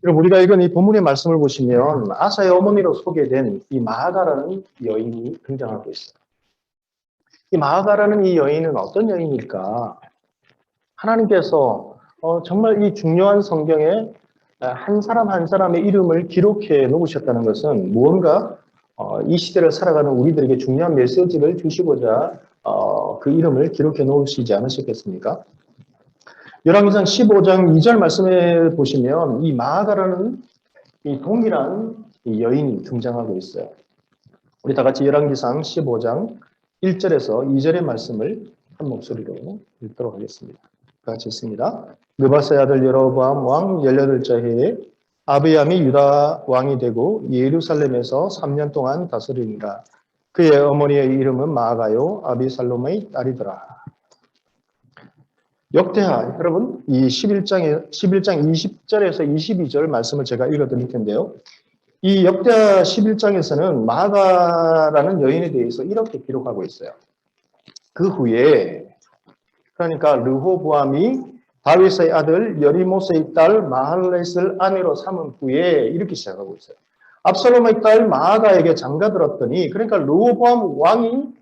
그럼 우리가 읽은 이 본문의 말씀을 보시면 아사의 어머니로 소개된 이 마아가라는 여인이 등장하고 있어요. 이 마아가라는 이 여인은 어떤 여인일까? 하나님께서 정말 이 중요한 성경에 한 사람 한 사람의 이름을 기록해 놓으셨다는 것은 무언가 이 시대를 살아가는 우리들에게 중요한 메시지를 주시고자 그 이름을 기록해 놓으시지 않으셨겠습니까? 열왕기상 15장 2절 말씀에 보시면 이 마아가라는 이 동일한 이 여인이 등장하고 있어요. 우리 다 같이 열왕기상 15장 1절에서 2절의 말씀을 한 목소리로 읽도록 하겠습니다. 같이 읽습니다. 느바스의 아들 여로보암 왕 18째 해에 아비암이 유다 왕이 되고 예루살렘에서 3년 동안 다스리니라. 그의 어머니의 이름은 마아가요 아비살롬의 딸이더라. 역대하 여러분 이 11장 20절에서 22절 말씀을 제가 읽어드릴 텐데요. 이 역대하 11장에서는 마아가라는 여인에 대해서 이렇게 기록하고 있어요. 그 후에 그러니까 르호보암이 다윗의 아들 여리못의 딸 마할렛을 아내로 삼은 후에 이렇게 시작하고 있어요. 압살롬의 딸 마아가에게 장가들었더니 그러니까 르호보암 왕이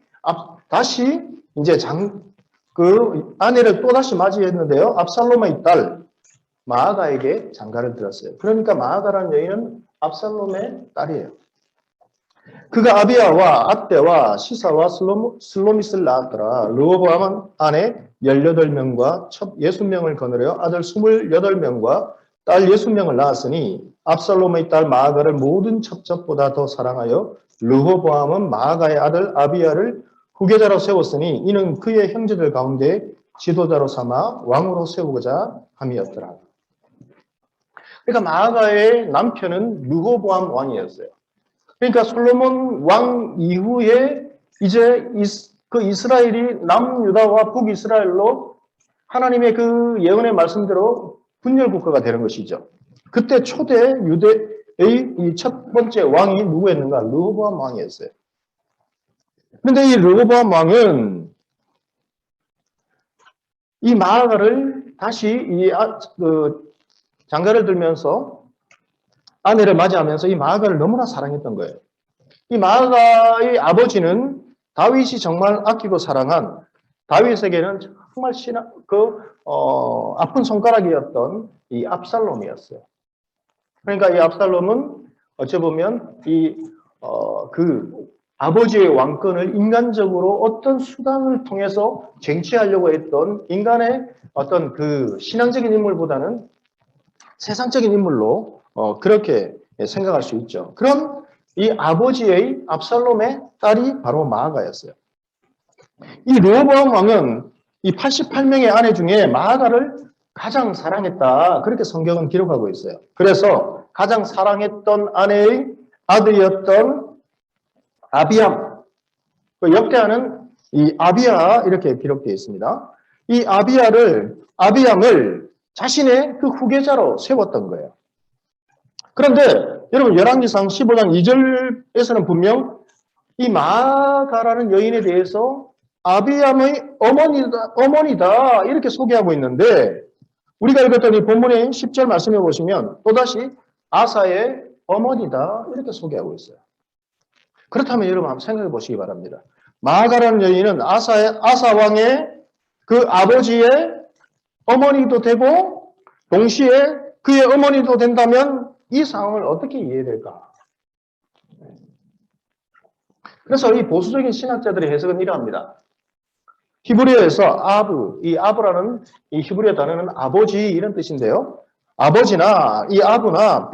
다시 이제 그 아내를 또다시 맞이했는데요. 압살롬의 딸 마아가에게 장가를 들었어요. 그러니까 마아가라는 여인은 압살롬의 딸이에요. 그가 아비야와 앗대와 시사와 슬로밋을 낳았더라. 르호보암은 아내 18명과 첩 60명을 거느려 아들 28명과 딸 60명을 낳았으니 압살롬의 딸 마아가를 모든 첩첩보다 더 사랑하여 르호보암은 마아가의 아들 아비야를 후계자로 세웠으니 이는 그의 형제들 가운데 지도자로 삼아 왕으로 세우고자 함이었더라. 그러니까 마아가의 남편은 르호보암 왕이었어요. 그러니까 솔로몬 왕 이후에 이제 그 이스라엘이 남유다와 북이스라엘로 하나님의 그 예언의 말씀대로 분열국가가 되는 것이죠. 그때 초대 유대의 이 첫 번째 왕이 누구였는가? 르호보암 왕이었어요. 그런데 이 르호보암 왕은 이 마아가를 다시 장가를 들면서 아내를 맞이하면서 이 마아가를 너무나 사랑했던 거예요. 이 마아가의 아버지는 다윗이 정말 아끼고 사랑한 다윗에게는 정말 아픈 손가락이었던 이 압살롬이었어요. 그러니까 이 압살롬은 어찌 보면 그 아버지의 왕권을 인간적으로 어떤 수단을 통해서 쟁취하려고 했던 인간의 어떤 그 신앙적인 인물보다는 세상적인 인물로 그렇게 생각할 수 있죠. 그런 이 아버지의 압살롬의 딸이 바로 마아가였어요. 이 르호보암 왕은 이 88명의 아내 중에 마아가를 가장 사랑했다. 그렇게 성경은 기록하고 있어요. 그래서 가장 사랑했던 아내의 아들이었던 아비암, 역대하는 이 아비야 이렇게 기록되어 있습니다. 이 아비암을 자신의 그 후계자로 세웠던 거예요. 그런데 여러분 열왕기상 15장 2절에서는 분명 이 마아가라는 여인에 대해서 아비암의 어머니다 이렇게 소개하고 있는데 우리가 읽었던 이 본문의 10절 말씀해 보시면 또다시 아사의 어머니다 이렇게 소개하고 있어요. 그렇다면 여러분 한번 생각해 보시기 바랍니다. 마아가라는 여인은 아사 왕의 그 아버지의 어머니도 되고 동시에 그의 어머니도 된다면 이 상황을 어떻게 이해될까? 그래서 이 보수적인 신학자들의 해석은 이러합니다. 히브리어에서 이 아브라는 이 히브리어 단어는 아버지 이런 뜻인데요. 아버지나 이 아부나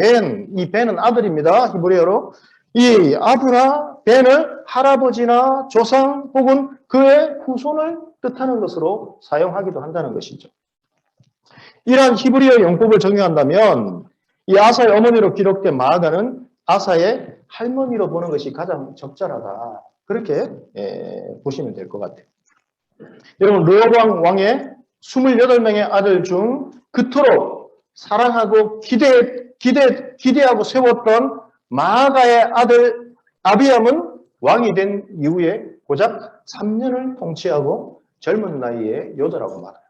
이 벤은 아들입니다. 히브리어로. 이 아부나 벤을 할아버지나 조상 혹은 그의 후손을 뜻하는 것으로 사용하기도 한다는 것이죠. 이러한 히브리어 용법을 적용한다면 이 아사의 어머니로 기록된 마아가는 아사의 할머니로 보는 것이 가장 적절하다. 그렇게 보시면 될 것 같아요. 여러분 르호보암 왕의 28명의 아들 중 그토록 사랑하고 기대하고 세웠던 마아가의 아들 아비암은 왕이 된 이후에 고작 3년을 통치하고 젊은 나이에 요절하고 말아요.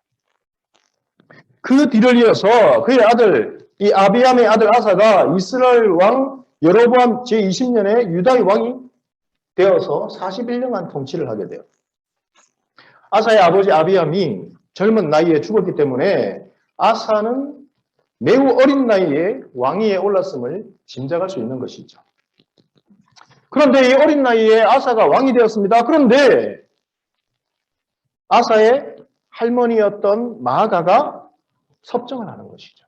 그 뒤를 이어서 그의 아들 이 아비암의 아들 아사가 이스라엘 왕 여로보암 제20년에 유다의 왕이 되어서 41년간 통치를 하게 돼요. 아사의 아버지 아비암이 젊은 나이에 죽었기 때문에 아사는 매우 어린 나이에 왕위에 올랐음을 짐작할 수 있는 것이죠. 그런데 이 어린 나이에 아사가 왕이 되었습니다. 그런데 아사의 할머니였던 마아가가 섭정을 하는 것이죠.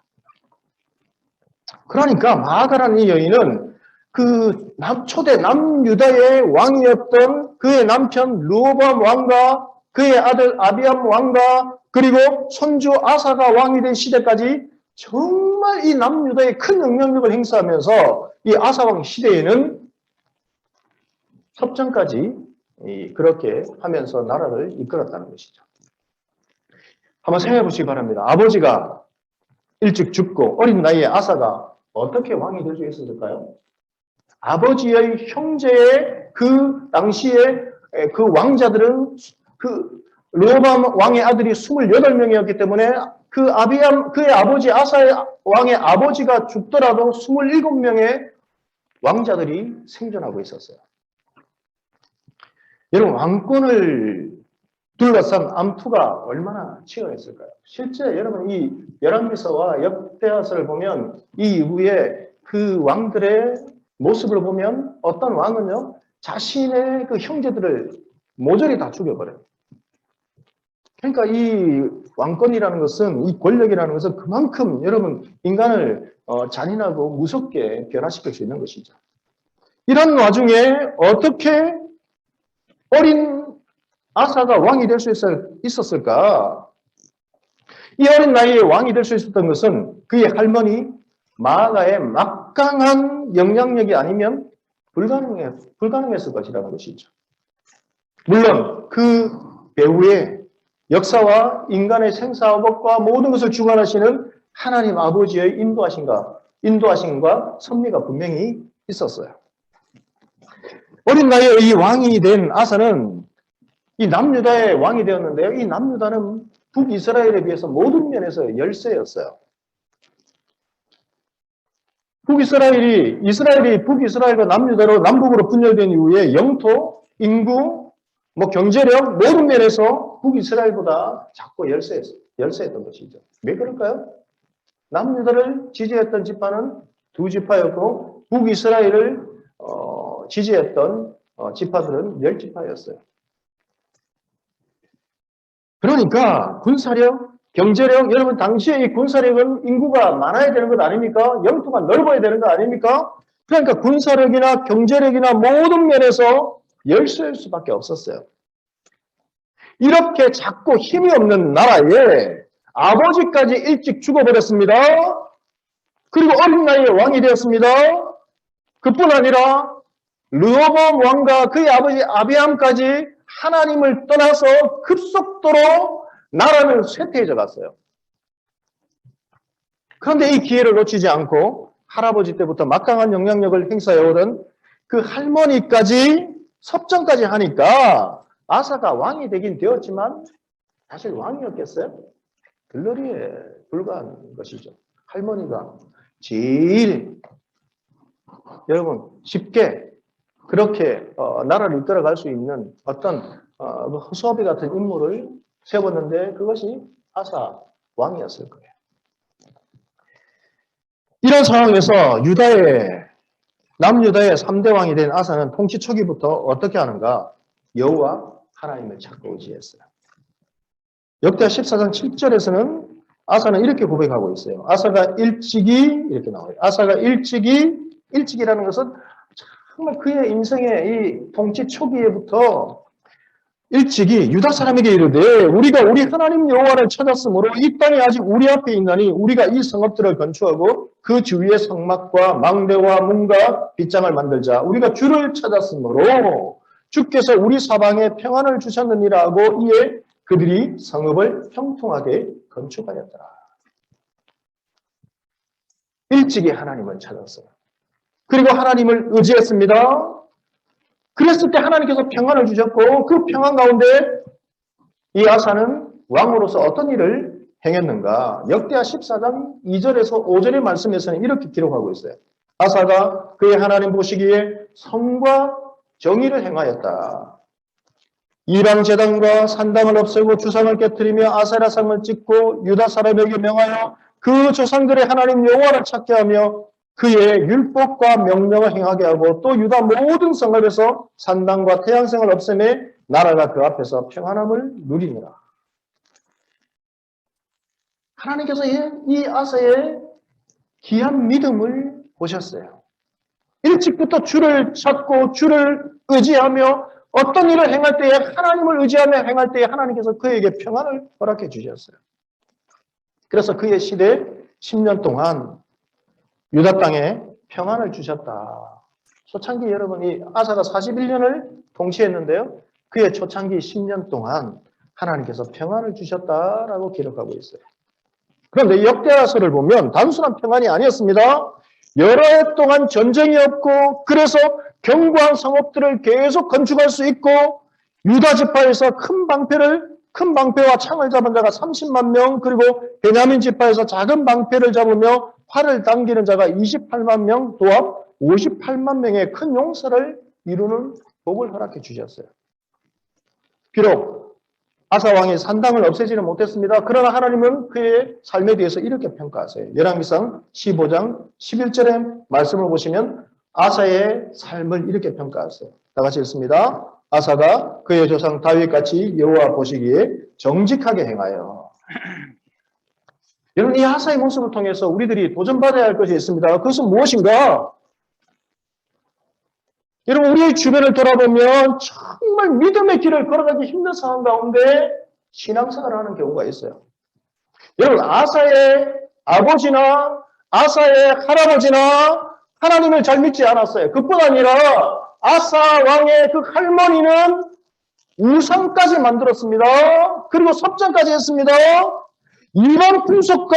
그러니까 마아가라는 이 여인은 그 초대 남유다의 왕이었던 그의 남편 르호보암 왕과 그의 아들 아비암 왕과 그리고 손주 아사가 왕이 된 시대까지 정말 이 남유다에 큰 영향력을 행사하면서 이 아사 왕 시대에는 섭정까지 그렇게 하면서 나라를 이끌었다는 것이죠. 한번 생각해 보시기 바랍니다. 아버지가 일찍 죽고 어린 나이에 아사가 어떻게 왕이 될 수 있었을까요? 아버지의 형제의 그 당시에 그 왕자들은 그 르호보암 왕의 아들이 28명이었기 때문에 그의 아버지 아사의 왕의 아버지가 죽더라도 27명의 왕자들이 생존하고 있었어요. 여러분, 왕권을 둘러싼 암투가 얼마나 치열했을까요? 실제 여러분 이 열왕기서와 역대하서를 보면 이 이후에 그 왕들의 모습을 보면 어떤 왕은요 자신의 그 형제들을 모조리 다 죽여버려요. 그러니까 이 왕권이라는 것은, 이 권력이라는 것은 그만큼 여러분 인간을 잔인하고 무섭게 변화시킬 수 있는 것이죠. 이런 와중에 어떻게 어린 아사가 왕이 될 수 있었을까? 이 어린 나이에 왕이 될 수 있었던 것은 그의 할머니 마아가의 막강한 영향력이 아니면 불가능했을 것이라는 것이죠. 물론 그 배후에 역사와 인간의 생사업과 모든 것을 주관하시는 하나님 아버지의 인도하심과 섭리가 분명히 있었어요. 어린 나이에 이 왕이 된 아사는 이 남유다의 왕이 되었는데요. 이 남유다는 북이스라엘에 비해서 모든 면에서 열세였어요. 이스라엘이 북이스라엘과 남유다로 남북으로 분열된 이후에 영토, 인구, 경제력 모든 면에서 북이스라엘보다 작고 열세했던 것이죠. 왜 그럴까요? 남유다를 지지했던 지파는 두 지파였고 북이스라엘을 지지했던 지파들은 10지파였어요. 그러니까 군사력, 경제력, 여러분 당시에 이 군사력은 인구가 많아야 되는 것 아닙니까? 영토가 넓어야 되는 거 아닙니까? 그러니까 군사력이나 경제력이나 모든 면에서 열세일 수밖에 없었어요. 이렇게 작고 힘이 없는 나라에 아버지까지 일찍 죽어버렸습니다. 그리고 어린 나이에 왕이 되었습니다. 그뿐 아니라 르호보암 왕과 그의 아버지 아비암까지 하나님을 떠나서 급속도로 나라는 쇠퇴해져 갔어요. 그런데 이 기회를 놓치지 않고 할아버지 때부터 막강한 영향력을 행사해오던 그 할머니까지 섭정까지 하니까 아사가 왕이 되긴 되었지만 사실 왕이었겠어요? 들러리에 불과한 것이죠. 할머니가 제일 여러분 쉽게 그렇게 나라를 이끌어갈 수 있는 어떤 허수아비 같은 인물을 세웠는데 그것이 아사 왕이었을 거예요. 이런 상황에서 남유다의 3대 왕이 된 아사는 통치 초기부터 어떻게 하는가? 여호와 하나님을 찾고 의지했어요. 역대하 14장 7절에서는 아사는 이렇게 고백하고 있어요. 아사가 일찍이 이렇게 나와요. 아사가 일찍이라는 것은 정말 그의 인생의 이 통치 초기에부터 일찍이 유다 사람에게 이르되 우리가 우리 하나님 여호와를 찾았으므로 이 땅이 아직 우리 앞에 있나니 우리가 이 성읍들을 건축하고 그 주위에 성막과 망대와 문과 빗장을 만들자. 우리가 주를 찾았으므로 주께서 우리 사방에 평안을 주셨느니라 하고 이에 그들이 성읍을 형통하게 건축하였더라. 일찍이 하나님을 찾았어요. 그리고 하나님을 의지했습니다. 그랬을 때 하나님께서 평안을 주셨고 그 평안 가운데 이 아사는 왕으로서 어떤 일을 행했는가? 역대하 14장 2절에서 5절의 말씀에서는 이렇게 기록하고 있어요. 아사가 그의 하나님 보시기에 선과 정의를 행하였다. 이방 제단과 산당을 없애고 주상을 깨뜨리며 아세라 상을 찍고 유다 사람에게 명하여 그 조상들의 하나님 여호와를 찾게 하며 그의 율법과 명령을 행하게 하고 또 유다 모든 성읍에서 산당과 태양성을 없애매 나라가 그 앞에서 평안함을 누리니라. 하나님께서 이 아사의 귀한 믿음을 보셨어요. 일찍부터 주를 찾고 주를 의지하며 어떤 일을 행할 때에 하나님을 의지하며 행할 때에 하나님께서 그에게 평안을 허락해 주셨어요. 그래서 그의 시대 10년 동안 유다 땅에 평안을 주셨다. 초창기 여러분이 아사가 41년을 통치했는데요. 그의 초창기 10년 동안 하나님께서 평안을 주셨다라고 기록하고 있어요. 그런데 역대하서를 보면 단순한 평안이 아니었습니다. 여러 해 동안 전쟁이 없고 그래서 견고한 성읍들을 계속 건축할 수 있고 유다 지파에서 큰 방패와 창을 잡은 자가 30만 명 그리고 베냐민 지파에서 작은 방패를 잡으며 활을 당기는 자가 28만 명 도합 58만 명의 큰 용사를 이루는 복을 허락해 주셨어요. 비록 아사 왕이 산당을 없애지는 못했습니다. 그러나 하나님은 그의 삶에 대해서 이렇게 평가하세요. 열왕기상 15장 11절의 말씀을 보시면 아사의 삶을 이렇게 평가하세요. 다 같이 읽습니다. 아사가 그의 조상 다윗같이 여호와 보시기에 정직하게 행하여. 여러분 이 아사의 모습을 통해서 우리들이 도전받아야 할 것이 있습니다. 그것은 무엇인가? 여러분 우리의 주변을 돌아보면 정말 믿음의 길을 걸어가기 힘든 상황 가운데 신앙생활을 하는 경우가 있어요. 여러분 아사의 아버지나 아사의 할아버지나 하나님을 잘 믿지 않았어요. 그뿐 아니라 아사 왕의 그 할머니는 우상까지 만들었습니다. 그리고 섭전까지 했습니다. 이방 풍속과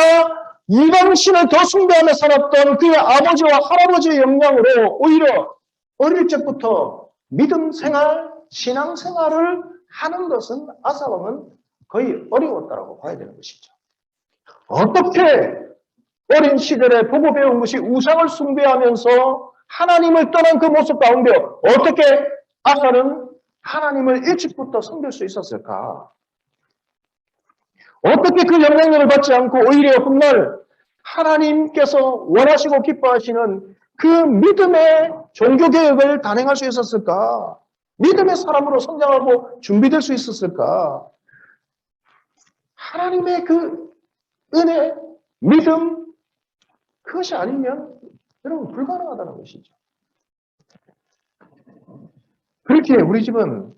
이방 신을 더 숭배하며 살았던 그의 아버지와 할아버지의 영향으로 오히려 어릴 적부터 믿음 생활, 신앙 생활을 하는 것은 아사 왕은 거의 어려웠다고 봐야 되는 것이죠. 어떻게 어린 시절에 보고 배운 것이 우상을 숭배하면서 하나님을 떠난 그 모습 가운데 어떻게 아사는 하나님을 일찍부터 섬길 수 있었을까? 어떻게 그 영향력을 받지 않고 오히려 훗날 하나님께서 원하시고 기뻐하시는 그 믿음의 종교개혁을 단행할 수 있었을까? 믿음의 사람으로 성장하고 준비될 수 있었을까? 하나님의 그 은혜, 믿음, 그것이 아니면 여러분 불가능하다는 것이죠. 그렇게 우리 집은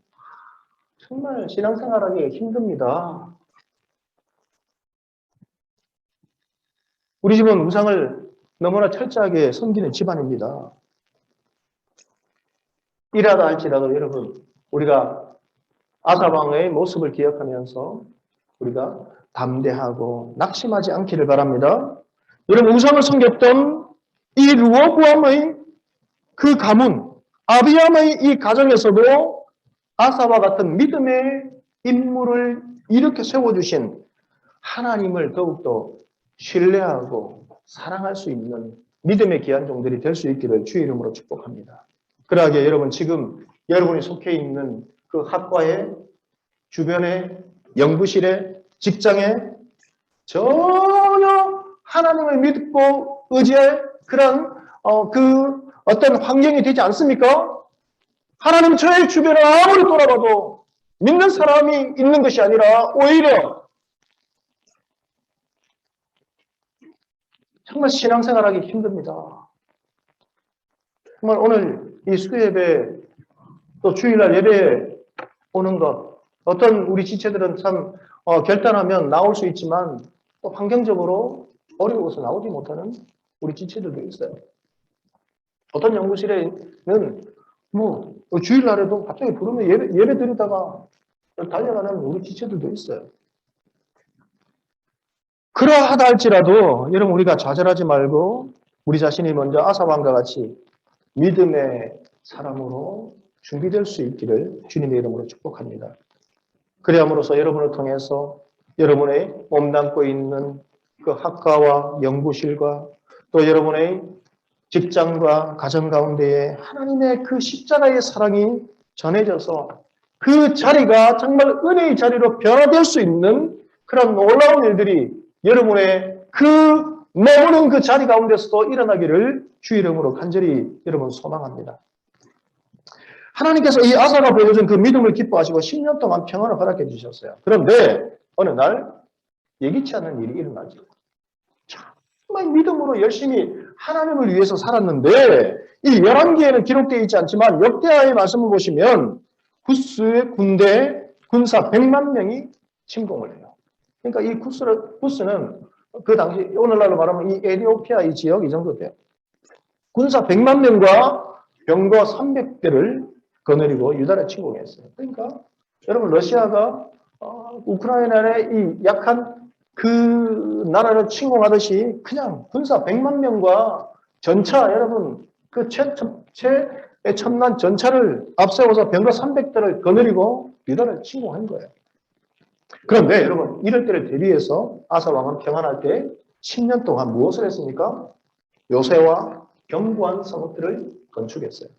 정말 신앙생활하기 힘듭니다. 우리 집은 우상을 너무나 철저하게 섬기는 집안입니다. 일하다 할지라도 여러분 우리가 아사왕의 모습을 기억하면서 우리가 담대하고 낙심하지 않기를 바랍니다. 여러분 우상을 섬겼던 이 르호보암의 그 가문 아비암의 이 가정에서도 아사와 같은 믿음의 인물을 이렇게 세워주신 하나님을 더욱더 신뢰하고 사랑할 수 있는 믿음의 귀한 종들이 될 수 있기를 주의 이름으로 축복합니다. 그러하게 여러분 지금 여러분이 속해 있는 그 학과에 주변에 연구실에 직장에 전혀 하나님을 믿고 의지할 그런 그 어떤 환경이 되지 않습니까? 하나님 저의 주변을 아무리 돌아봐도 믿는 사람이 있는 것이 아니라 오히려 정말 신앙생활하기 힘듭니다. 정말 오늘 이 수요예배 또 주일날 예배에 오는 것 어떤 우리 지체들은 참 결단하면 나올 수 있지만 또 환경적으로 어려워서 나오지 못하는 우리 지체들도 있어요. 어떤 연구실에는 뭐 주일날에도 갑자기 부르면 예배 드리다가 달려가는 우리 지체들도 있어요. 그러하다 할지라도 여러분 우리가 좌절하지 말고 우리 자신이 먼저 아사왕과 같이 믿음의 사람으로 준비될 수 있기를 주님의 이름으로 축복합니다. 그래함으로써 여러분을 통해서 여러분의 몸담고 있는 그 학과와 연구실과 또 여러분의 직장과 가정 가운데에 하나님의 그 십자가의 사랑이 전해져서 그 자리가 정말 은혜의 자리로 변화될 수 있는 그런 놀라운 일들이 여러분의 그 머무는 그 자리 가운데서도 일어나기를 주 이름으로 간절히 여러분 소망합니다. 하나님께서 이 아사가 보여준 그 믿음을 기뻐하시고 10년 동안 평안을 허락해 주셨어요. 그런데 어느 날 예기치 않은 일이 일어나죠. 정말 믿음으로 열심히 하나님을 위해서 살았는데 이 열왕기에는 기록되어 있지 않지만 역대하의 말씀을 보시면 구스의 군대 군사 100만 명이 침공을 해요. 그러니까 이 구스는 그 당시 오늘날로 말하면 이 에티오피아 이 지역 이 정도 돼요. 군사 100만 명과 병거 300대를 거느리고 유다를 침공했어요. 그러니까 여러분 러시아가 우크라이나의 이 약한 그 나라를 침공하듯이 그냥 군사 100만 명과 전차 여러분 그 최첨단 전차를 앞세워서 병거 300대를 거느리고 유다를 침공한 거예요. 그런데 여러분 이럴 때를 대비해서 아사 왕은 평안할 때 10년 동안 무엇을 했습니까? 요새와 견고한 성읍들을 건축했어요.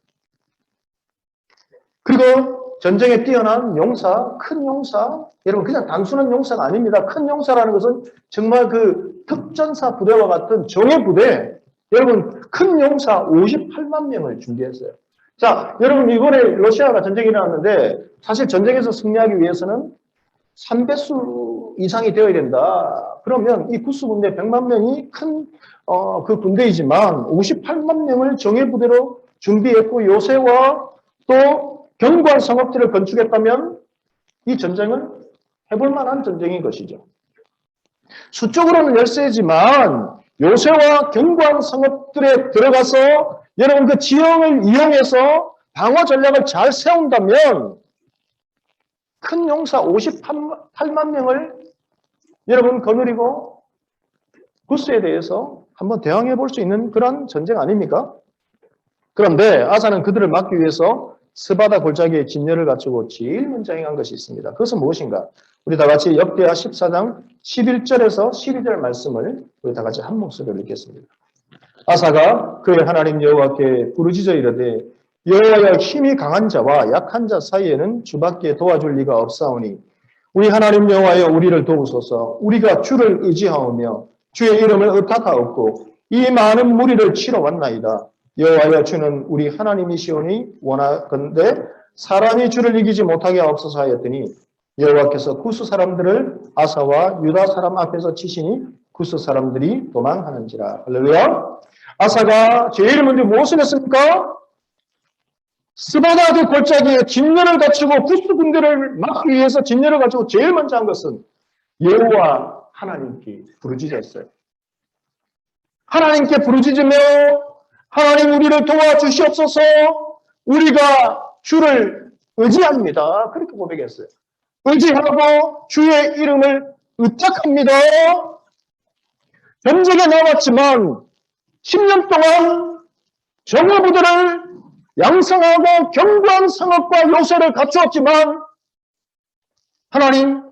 그리고 전쟁에 뛰어난 용사, 큰 용사, 여러분 그냥 단순한 용사가 아닙니다. 큰 용사라는 것은 정말 그 특전사 부대와 같은 정예 부대, 여러분 큰 용사 58만 명을 준비했어요. 자, 여러분 이번에 러시아가 전쟁이 일어났는데 사실 전쟁에서 승리하기 위해서는 3배수 이상이 되어야 된다. 그러면 이 구스 군대 100만 명이 큰 그 군대이지만 58만 명을 정예 부대로 준비했고 요새와 또 견고한 성읍들을 건축했다면 이 전쟁은 해볼 만한 전쟁인 것이죠. 수적으로는 열세지만 요새와 견고한 성읍들에 들어가서 여러분 그 지형을 이용해서 방어 전략을 잘 세운다면 큰 용사 58만 명을 여러분 거느리고 구스에 대해서 한번 대항해 볼 수 있는 그런 전쟁 아닙니까? 그런데 아사는 그들을 막기 위해서 스바다 골짜기에 진열을 갖추고 제일 먼저 행한 것이 있습니다. 그것은 무엇인가? 우리 다 같이 역대하 14장 11절에서 12절 말씀을 우리 다 같이 한 목소리로 읽겠습니다. 아사가 그의 하나님 여호와께 부르짖어 이르되 여호와여 힘이 강한 자와 약한 자 사이에는 주밖에 도와줄 리가 없사오니 우리 하나님 여호와여 우리를 도우소서. 우리가 주를 의지하오며 주의 이름을 의탁하옵고 이 많은 무리를 치러 왔나이다. 여호와여 주는 우리 하나님이시오니 원하건대 사람이 주를 이기지 못하게 하옵소서 하였더니 여호와께서 구스 사람들을 아사와 유다 사람 앞에서 치시니 구스 사람들이 도망하는지라. 할렐루야. 아사가 제일 먼저 무엇을 했습니까? 스바다 그 골짜기에 진열을 갖추고 구스 군대를 막기 위해서 진열을 갖추고 제일 먼저 한 것은 여호와 하나님께 부르짖었어요. 하나님께 부르짖으며 하나님 우리를 도와주시옵소서. 우리가 주를 의지합니다. 그렇게 고백했어요. 의지하고 주의 이름을 의탁합니다. 전쟁에 나왔지만 10년 동안 정예부대를 양성하고 견고한 성읍과 요새를 갖추었지만 하나님,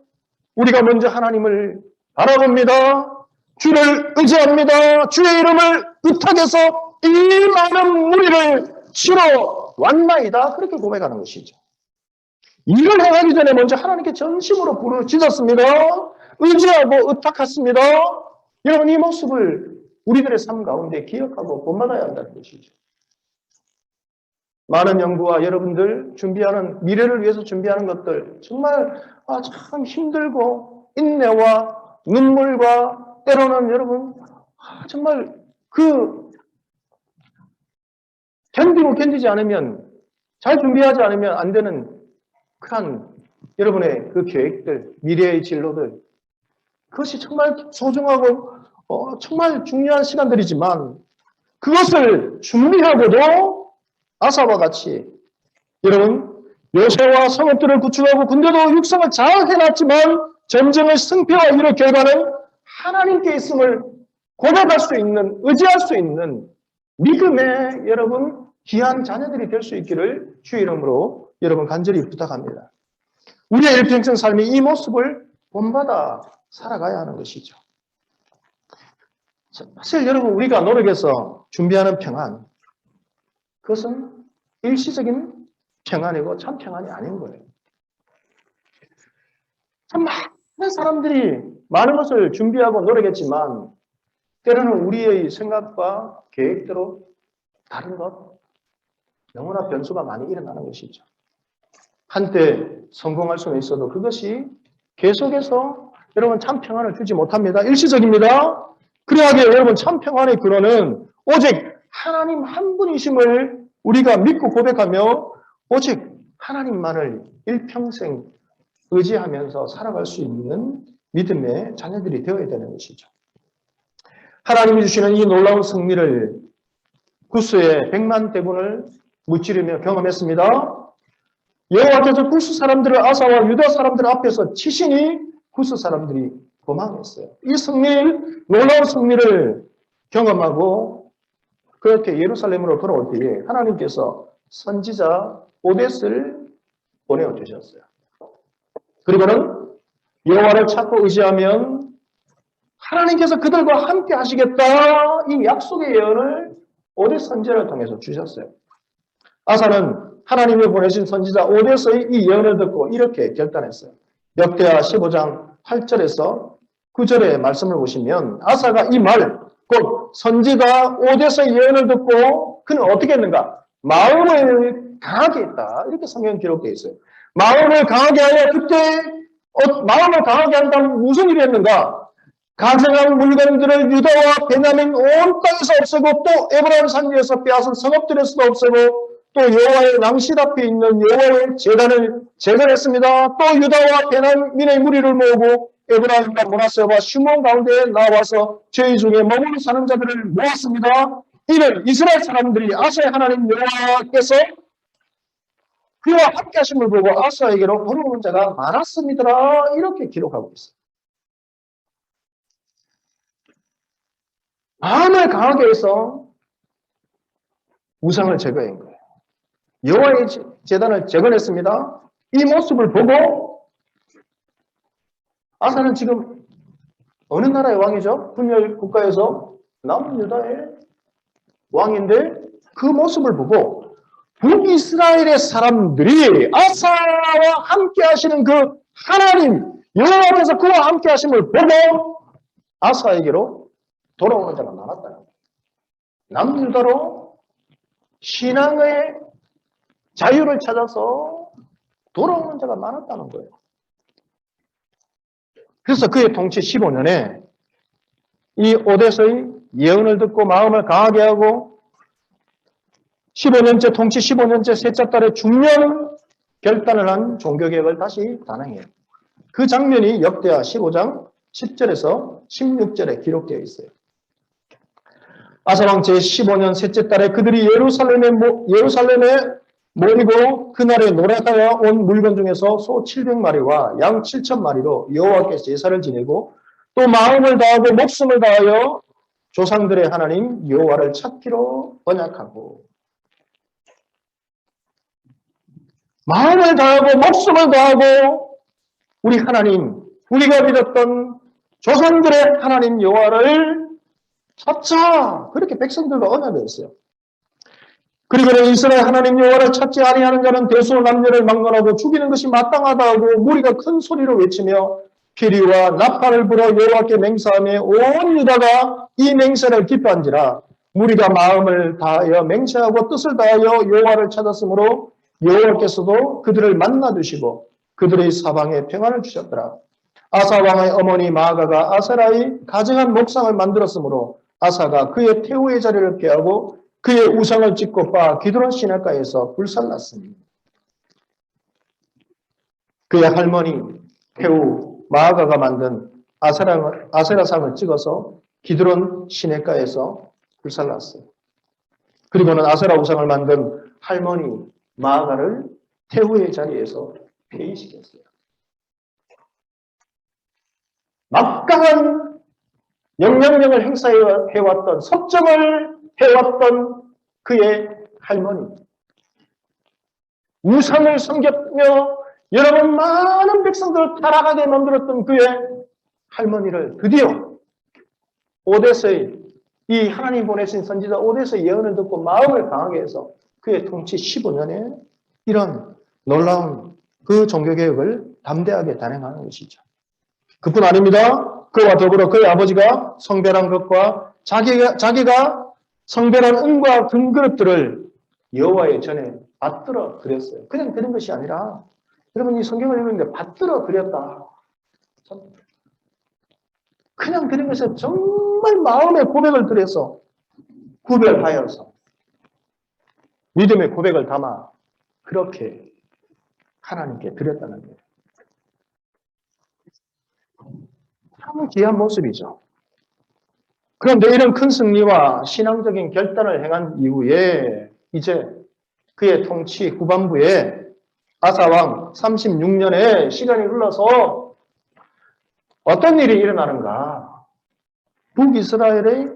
우리가 먼저 하나님을 바라봅니다. 주를 의지합니다. 주의 이름을 의탁해서 이 많은 무리를 치러 왔나이다. 그렇게 고백하는 것이죠. 이걸 행하기 전에 먼저 하나님께 전심으로 부르짖었습니다. 의지하고 의탁했습니다. 여러분 이 모습을 우리들의 삶 가운데 기억하고 본받아야 한다는 것이죠. 많은 연구와 여러분들 준비하는 미래를 위해서 준비하는 것들 정말 참 힘들고 인내와 눈물과 때로는 여러분 정말 그 견디지 않으면 잘 준비하지 않으면 안 되는 그런 여러분의 그 계획들, 미래의 진로들 그것이 정말 소중하고 정말 중요한 시간들이지만 그것을 준비하고도 아사와 같이 여러분 요새와 성읍들을 구축하고 군대도 육성을 잘 해놨지만 전쟁의 승패와 이를 결과는 하나님께 있음을 고백할 수 있는 의지할 수 있는 믿음의 여러분 귀한 자녀들이 될 수 있기를 주의 이름으로 여러분 간절히 부탁합니다. 우리의 일평생 삶이 이 모습을 본받아 살아가야 하는 것이죠. 사실 여러분, 우리가 노력해서 준비하는 평안, 그것은 일시적인 평안이고 참 평안이 아닌 거예요. 참 많은 사람들이 많은 것을 준비하고 노력했지만 때로는 우리의 생각과 계획대로 다른 것, 너무나 변수가 많이 일어나는 것이죠. 한때 성공할 수는 있어도 그것이 계속해서 여러분 참 평안을 주지 못합니다. 일시적입니다. 그러하기에 여러분 참 평안의 근원은 오직 하나님 한 분이심을 우리가 믿고 고백하며 오직 하나님만을 일평생 의지하면서 살아갈 수 있는 믿음의 자녀들이 되어야 되는 것이죠. 하나님이 주시는 이 놀라운 승리를 구스의 100만 대군을 무찌르며 경험했습니다. 여호와께서 구스 사람들을 아사와 유다 사람들 앞에서 치시니 구스 사람들이 도망했어요. 이 승리를, 놀라운 승리를 경험하고 그렇게 예루살렘으로 돌아올 때에 하나님께서 선지자 오뎃을 보내주셨어요. 그리고는 여호와를 찾고 의지하면 하나님께서 그들과 함께 하시겠다, 이 약속의 예언을 오뎃 선지자를 통해서 주셨어요. 아사는 하나님이 보내신 선지자 오뎃의 이 예언을 듣고 이렇게 결단했어요. 역대하 15장 8절에서 9절의 말씀을 보시면 아사가 이 말, 곧 선지자 오뎃의 예언을 듣고 그는 어떻게 했는가? 마음을 강하게 했다. 이렇게 성경에 기록되어 있어요. 마음을 강하게 하여 그때 마음을 강하게 한다면 무슨 일이 했는가? 가증한 물건들을 유다와 베냐민 온 땅에서 없애고 또 에브라임 산지에서 빼앗은 성읍들에서도 없애고 또 여호와의 낭실 앞에 있는 여호와의 제단을 제거했습니다. 또 유다와 베냐민의 무리를 모으고 에브라임과 므낫세와 시몬 가운데에 나와서 저희 중에 머무르 사는 자들을 모았습니다. 이는 이스라엘 사람들이 아사의 하나님 여호와께서 그와 함께 하심을 보고 아사에게로 돌아오는 자가 많았습니다. 이렇게 기록하고 있어요. 마음을 강하게 해서 우상을 제거한 거예요. 여호와의 제단을 제거했습니다. 이 모습을 보고 아사는 지금 어느 나라의 왕이죠? 분열 국가에서 남유다의 왕인데 그 모습을 보고 북이스라엘의 사람들이 아사와 함께 하시는 그 하나님 여호와께서 그와 함께 하심을 보고 아사에게로 돌아오는 자가 많았다는 거예요. 남유다로 신앙의 자유를 찾아서 돌아오는 자가 많았다는 거예요. 그래서 그의 통치 15년에 이 오뎃의 예언을 듣고 마음을 강하게 하고 15년째 통치 15년째 셋째 달에 중요한 결단을 한 종교개혁을 다시 단행해요. 그 장면이 역대하 15장 10절에서 16절에 기록되어 있어요. 아사왕 제15년 셋째 달에 그들이 예루살렘에 모이고 그날에 노략하여 온 물건 중에서 소 700마리와 양 7,000마리로 여호와께 제사를 지내고 또 마음을 다하고 목숨을 다하여 조상들의 하나님 여호와를 찾기로 언약하고 마음을 다하고 목숨을 다하고 우리 하나님, 우리가 믿었던 조상들의 하나님 여호와를 찾자. 그렇게 백성들과 언약을 했어요. 그리고는 이스라엘 하나님 여호와를 찾지 아니하는 자는 대수 남녀를 막론하고 죽이는 것이 마땅하다 하고 무리가 큰 소리로 외치며 피리와 나팔을 불어 여호와께 맹세하며 온 유다가 이 맹세를 기뻐한지라. 무리가 마음을 다하여 맹세하고 뜻을 다하여 여호와를 찾았으므로 여호와께서도 그들을 만나 주시고 그들의 사방에 평안을 주셨더라. 아사 왕의 어머니 마아가가 아세라의 가증한 목상을 만들었으므로 아사가 그의 태우의 자리를 피하고 그의 우상을 찍고 빻아 기드론 시내가에서 불살랐습니다. 그의 할머니 태우 마아가가 만든 아세라상을 찍어서 기드론 시내가에서 불살랐어요. 그리고는 아세라 우상을 만든 할머니 마아가를 태우의 자리에서 폐위시켰어요. 막강한 영향력을 행사해왔던 섭정을 해왔던 그의 할머니 우상을 섬겼며 여러분 많은 백성들을 타락하게 만들었던 그의 할머니를 드디어 오데스의 이 하나님 보내신 선지자 오데스의 예언을 듣고 마음을 강하게 해서 그의 통치 15년에 이런 놀라운 그 종교개혁을 담대하게 단행하는 것이죠. 그뿐 아닙니다. 그와 더불어 그의 아버지가 성별한 것과 자기가 성별한 은과 금그릇들을 여호와의 전에 받들어 드렸어요. 그냥 드린 것이 아니라 여러분 이 성경을 읽는데 받들어 드렸다. 그냥 드린 것이 정말 마음의 고백을 드려서 구별하여서 믿음의 고백을 담아 그렇게 하나님께 드렸다는 거예요. 참 귀한 모습이죠. 그런데 이런 큰 승리와 신앙적인 결단을 행한 이후에 이제 그의 통치 후반부에 아사왕 36년에 시간이 흘러서 어떤 일이 일어나는가? 북이스라엘의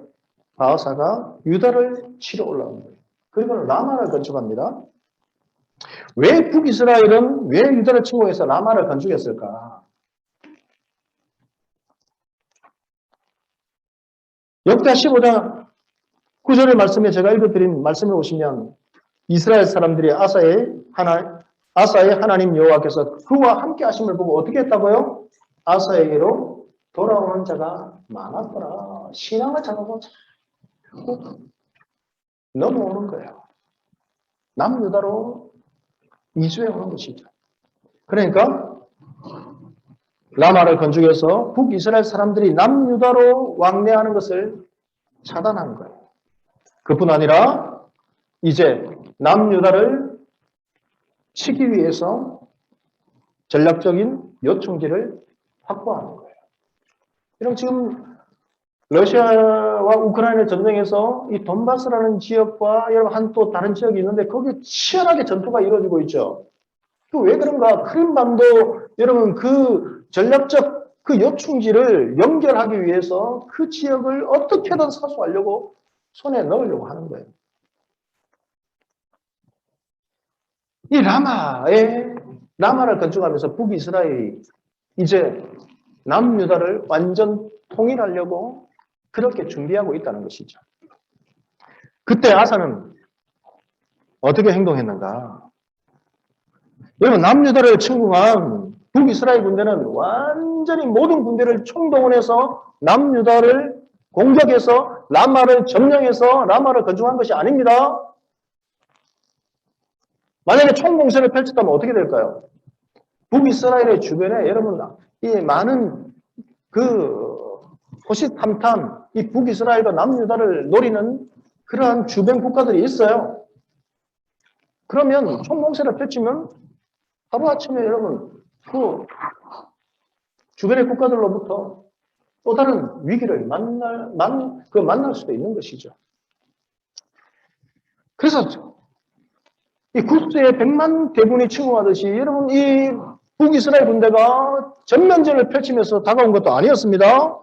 바하사가 유다를 치러 올라온 거예요. 그리고 라마를 건축합니다. 왜 북이스라엘은 왜 유다를 치고 해서 라마를 건축했을까? 역대 15장 9절의 말씀에 제가 읽어드린 말씀을 보시면 이스라엘 사람들이 아사의 하나님 여호와께서 그와 함께 하심을 보고 어떻게 했다고요? 아사에게로 돌아오는 자가 많았더라. 신앙을 잡아서 자꾸 넘어오는 거예요. 남유다로 이주해 오는 것이죠. 그러니까 라마를 건축해서 북이스라엘 사람들이 남유다로 왕래하는 것을 차단한 거예요. 그뿐 아니라 이제 남유다를 치기 위해서 전략적인 요충지를 확보하는 거예요. 여러분 지금 러시아와 우크라이나 전쟁에서 이 돈바스라는 지역과 여러분 한 또 다른 지역이 있는데 거기 치열하게 전투가 이루어지고 있죠. 또 왜 그런가? 크림반도 여러분 그 전략적 그 요충지를 연결하기 위해서 그 지역을 어떻게든 사수하려고 손에 넣으려고 하는 거예요. 이 라마를 건축하면서 북이스라엘이 이제 남유다를 완전 통일하려고 그렇게 준비하고 있다는 것이죠. 그때 아사는 어떻게 행동했는가? 여러분 남유다를 침공한 북이스라엘 군대는 완전히 모든 군대를 총동원해서 남유다를 공격해서 라마를 점령해서 라마를 건축한 것이 아닙니다. 만약에 총공세를 펼쳤다면 어떻게 될까요? 북이스라엘의 주변에 여러분 이 많은 그 호시탐탐 이 북이스라엘과 남유다를 노리는 그러한 주변 국가들이 있어요. 그러면 총공세를 펼치면 하루아침에 여러분 그 주변의 국가들로부터 또 다른 위기를 만날 수도 있는 것이죠. 그래서 이 구스의 100만 대군이 침공하듯이 여러분 이 북이스라엘 군대가 전면전을 펼치면서 다가온 것도 아니었습니다.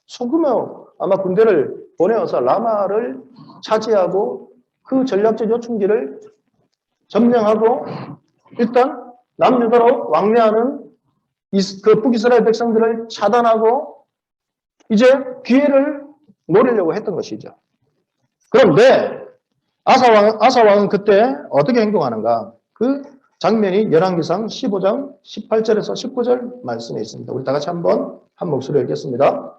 소규모 아마 군대를 보내어서 라마를 차지하고 그 전략적 요충지를 점령하고 일단 남유다로 왕래하는 그 북이스라엘 백성들을 차단하고 이제 기회를 노리려고 했던 것이죠. 그런데 아사왕은 그때 어떻게 행동하는가? 그 장면이 열왕기상 15장 18절에서 19절 말씀에 있습니다. 우리 다 같이 한번 한 목소리로 읽겠습니다.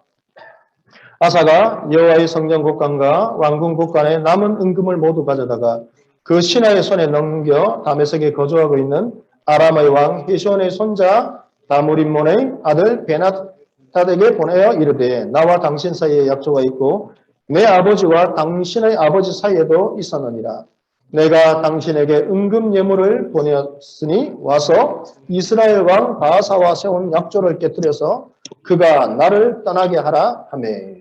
아사가 여호와의 성전 곳간과 왕궁 곳간에 남은 은금을 모두 가져다가 그 신하의 손에 넘겨 다메섹에 거주하고 있는 아람의 왕 헤시온의 손자 다무림몬의 아들 베나닷에게 보내어 이르되 나와 당신 사이에 약조가 있고 내 아버지와 당신의 아버지 사이에도 있었느니라. 내가 당신에게 은금 예물을 보내었으니 와서 이스라엘 왕 바하사와 세운 약조를 깨뜨려서 그가 나를 떠나게 하라 하매.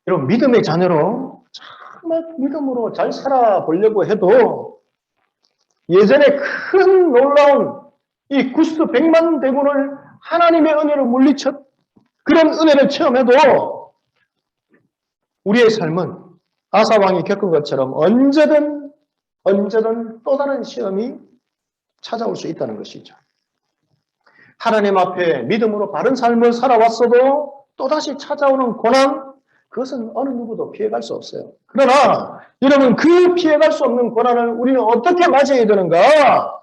여러분 믿음의 자녀로 정말 믿음으로 잘 살아보려고 해도 예전에 큰 놀라운 이 구스 100만 대군을 하나님의 은혜로 물리쳤 그런 은혜를 체험해도 우리의 삶은 아사왕이 겪은 것처럼 언제든 또 다른 시험이 찾아올 수 있다는 것이죠. 하나님 앞에 믿음으로 바른 삶을 살아왔어도 또다시 찾아오는 고난, 그것은 어느 누구도 피해갈 수 없어요. 그러나 여러분, 그 피해갈 수 없는 고난을 우리는 어떻게 맞이해야 되는가?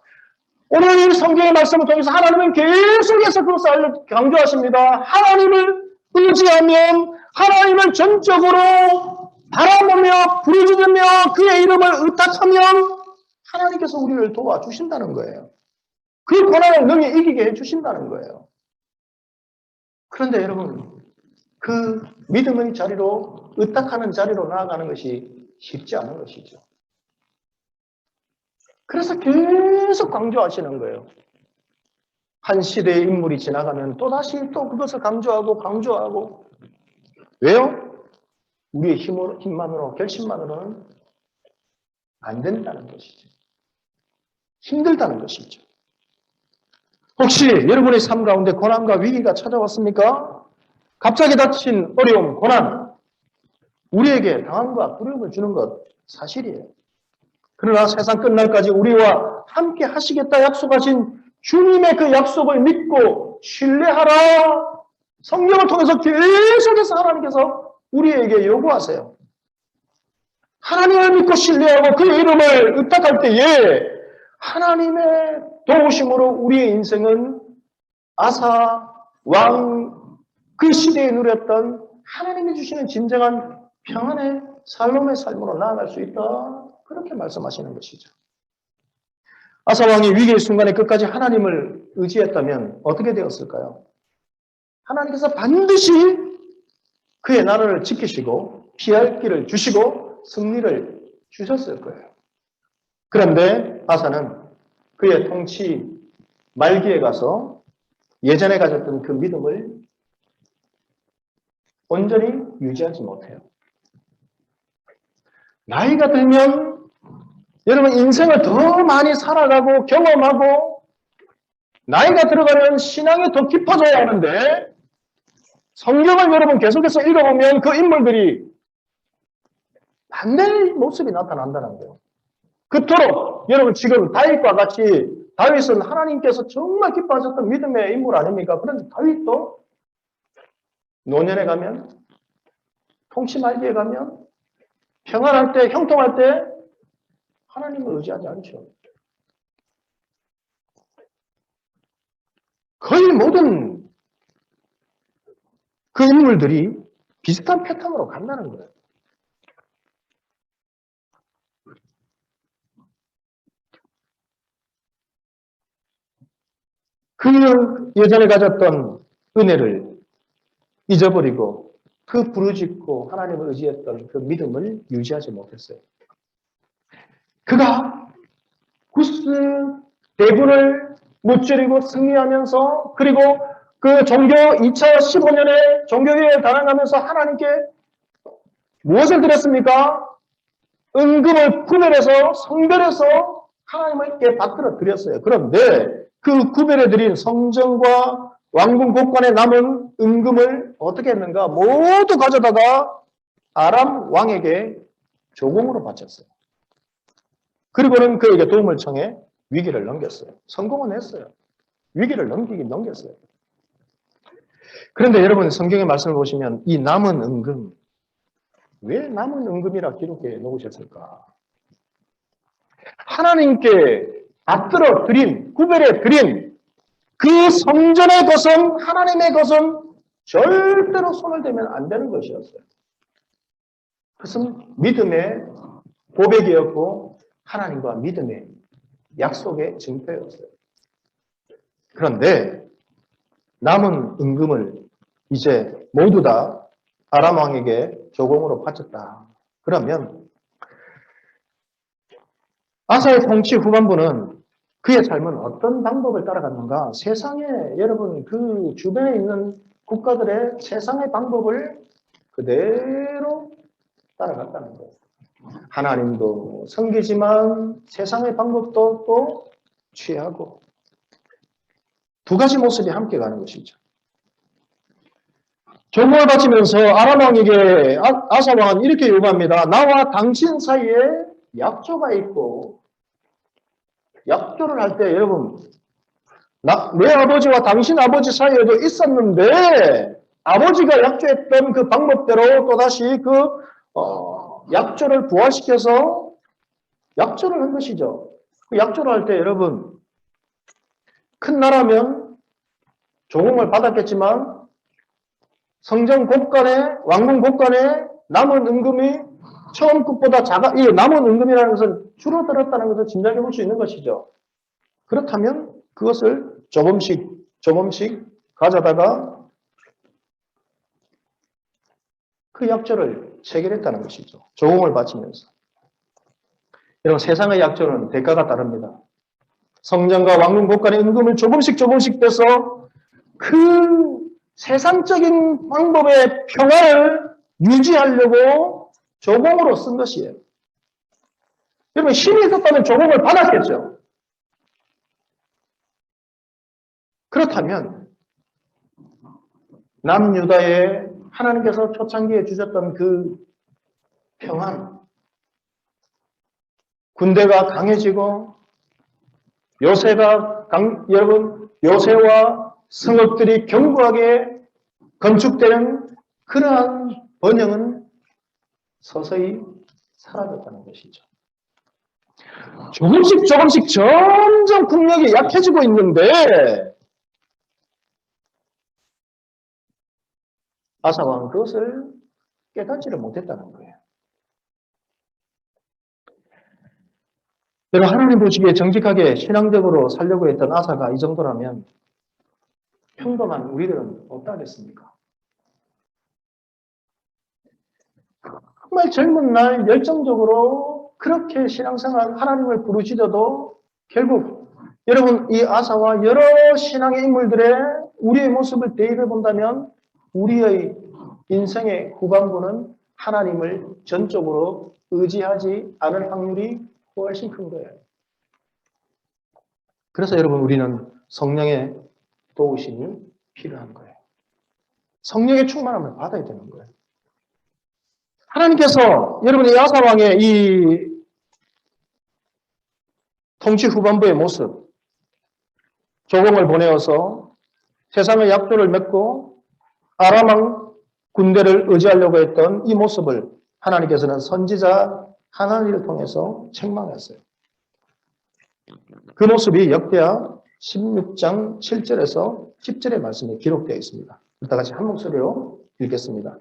오늘 이 성경의 말씀을 통해서 하나님은 계속해서 그것을 강조하십니다. 하나님을 의지하면, 하나님을 전적으로 바라보며 부르짖으며 그의 이름을 의탁하면 하나님께서 우리를 도와주신다는 거예요. 그 고난을 능히 이기게 해주신다는 거예요. 그런데 여러분, 그 믿음의 자리로, 의탁하는 자리로 나아가는 것이 쉽지 않은 것이죠. 그래서 계속 강조하시는 거예요. 한 시대의 인물이 지나가면 또다시 또 그것을 강조하고. 왜요? 우리의 힘만으로, 결심만으로는 안 된다는 것이죠. 힘들다는 것이죠. 혹시 여러분의 삶 가운데 고난과 위기가 찾아왔습니까? 갑자기 닥친 어려움, 고난, 우리에게 당함과 두려움을 주는 것 사실이에요. 그러나 세상 끝날까지 우리와 함께 하시겠다 약속하신 주님의 그 약속을 믿고 신뢰하라. 성경을 통해서 계속해서 하나님께서 우리에게 요구하세요. 하나님을 믿고 신뢰하고 그의 이름을 의탁할 때에 하나님의 도우심으로 우리의 인생은 아사 왕 그 시대에 누렸던 하나님이 주시는 진정한 평안의 살롬의 삶으로 나아갈 수 있다. 그렇게 말씀하시는 것이죠. 아사 왕이 위기의 순간에 끝까지 하나님을 의지했다면 어떻게 되었을까요? 하나님께서 반드시 그의 나라를 지키시고 피할 길을 주시고 승리를 주셨을 거예요. 그런데 아사는 그의 통치 말기에 가서 예전에 가졌던 그 믿음을 온전히 유지하지 못해요. 나이가 들면 여러분 인생을 더 많이 살아가고 경험하고 나이가 들어가면 신앙이 더 깊어져야 하는데 성경을 여러분 계속해서 읽어보면 그 인물들이 반대의 모습이 나타난다는 거예요. 그토록 여러분 지금 다윗과 같이 다윗은 하나님께서 정말 기뻐하셨던 믿음의 인물 아닙니까? 그런데 다윗도 노년에 가면 통치 말기에 가면 평안할 때 형통할 때 하나님을 의지하지 않죠. 거의 모든 그 인물들이 비슷한 패턴으로 간다는 거예요. 그 예전에 가졌던 은혜를 잊어버리고 그 부르짖고 하나님을 의지했던 그 믿음을 유지하지 못했어요. 그가 구스 대군을 무찌르고 승리하면서 그리고 그 종교 2015년에 종교개혁을 단행하면서 하나님께 무엇을 드렸습니까? 은금을 구별해서 성별해서 하나님께 받들어 드렸어요. 그런데 그 구별해 드린 성전과 왕궁 곳간에 남은 은금을 어떻게 했는가? 모두 가져다가 아람 왕에게 조공으로 바쳤어요. 그리고는 그에게 도움을 청해 위기를 넘겼어요. 성공은 했어요. 위기를 넘겼어요. 그런데 여러분 성경의 말씀을 보시면 이 남은 은금, 왜 남은 은금이라 기록해 놓으셨을까? 하나님께 받들어 드린, 구별해 드린 그 성전의 것은 하나님의 것은 절대로 손을 대면 안 되는 것이었어요. 그것은 믿음의 고백이었고 하나님과 믿음의 약속의 증표였어요. 그런데 남은 은금을 이제 모두 다 아람 왕에게 조공으로 바쳤다. 그러면 아사의 통치 후반부는 그의 삶은 어떤 방법을 따라갔는가? 세상에 여러분 그 주변에 있는 국가들의 세상의 방법을 그대로 따라갔다는 거예요. 하나님도 섬기지만 세상의 방법도 또 취하고 두 가지 모습이 함께 가는 것이죠. 조공을 바치면서 아람 왕에게 아사 왕은 이렇게 요구합니다. 나와 당신 사이에 약조가 있고 약조를 할 때 여러분 내 아버지와 당신 아버지 사이에도 있었는데 아버지가 약조했던 그 방법대로 또다시 약조를 부활시켜서 약조를 한 것이죠. 그 약조를 할 때 여러분 큰 나라면 조공을 받았겠지만 성전 곳간에 왕궁 곳간에 남은 은금이 처음 것보다 이 남은 은금이라는 것은 줄어들었다는 것을 짐작해 볼 수 있는 것이죠. 그렇다면 그것을 조금씩 가져다가 그 약조를 체결했다는 것이죠. 조공을 바치면서. 여러분 세상의 약조는 대가가 따릅니다. 성전과 왕궁 곳간의 은금을 조금씩 떼서 그 세상적인 방법의 평화를 유지하려고 조공으로 쓴 것이에요. 여러분 힘이 있었다면 조공을 받았겠죠. 그렇다면 남유다에 하나님께서 초창기에 주셨던 그 평안, 군대가 강해지고 여러분 요새와 성읍들이 견고하게 건축되는 그러한 번영은 서서히 사라졌다는 것이죠. 조금씩 점점 국력이 약해지고 있는데 아사 왕은 그것을 깨닫지를 못했다는 거예요. 여러분 하나님 보시기에 정직하게 신앙적으로 살려고 했던 아사가 이 정도라면 평범한 우리들은 어떠하겠습니까? 정말 젊은 날 열정적으로 그렇게 신앙생활 하나님을 부르시려도 결국 여러분 이 아사와 여러 신앙의 인물들의 우리의 모습을 대입해 본다면 우리의 인생의 후반부는 하나님을 전적으로 의지하지 않을 확률이 훨씬 큰 거예요. 그래서 여러분 우리는 성령의 도우심이 필요한 거예요. 성령의 충만함을 받아야 되는 거예요. 하나님께서 여러분 이 아사 왕의 이 통치 후반부의 모습, 조공을 보내어서 세상의 약조를 맺고 아람 왕 군대를 의지하려고 했던 이 모습을 하나님께서는 선지자 하나니를 통해서 책망했어요. 그 모습이 역대하 16장 7절에서 10절의 말씀에 기록되어 있습니다. 다 같이 한 목소리로 읽겠습니다.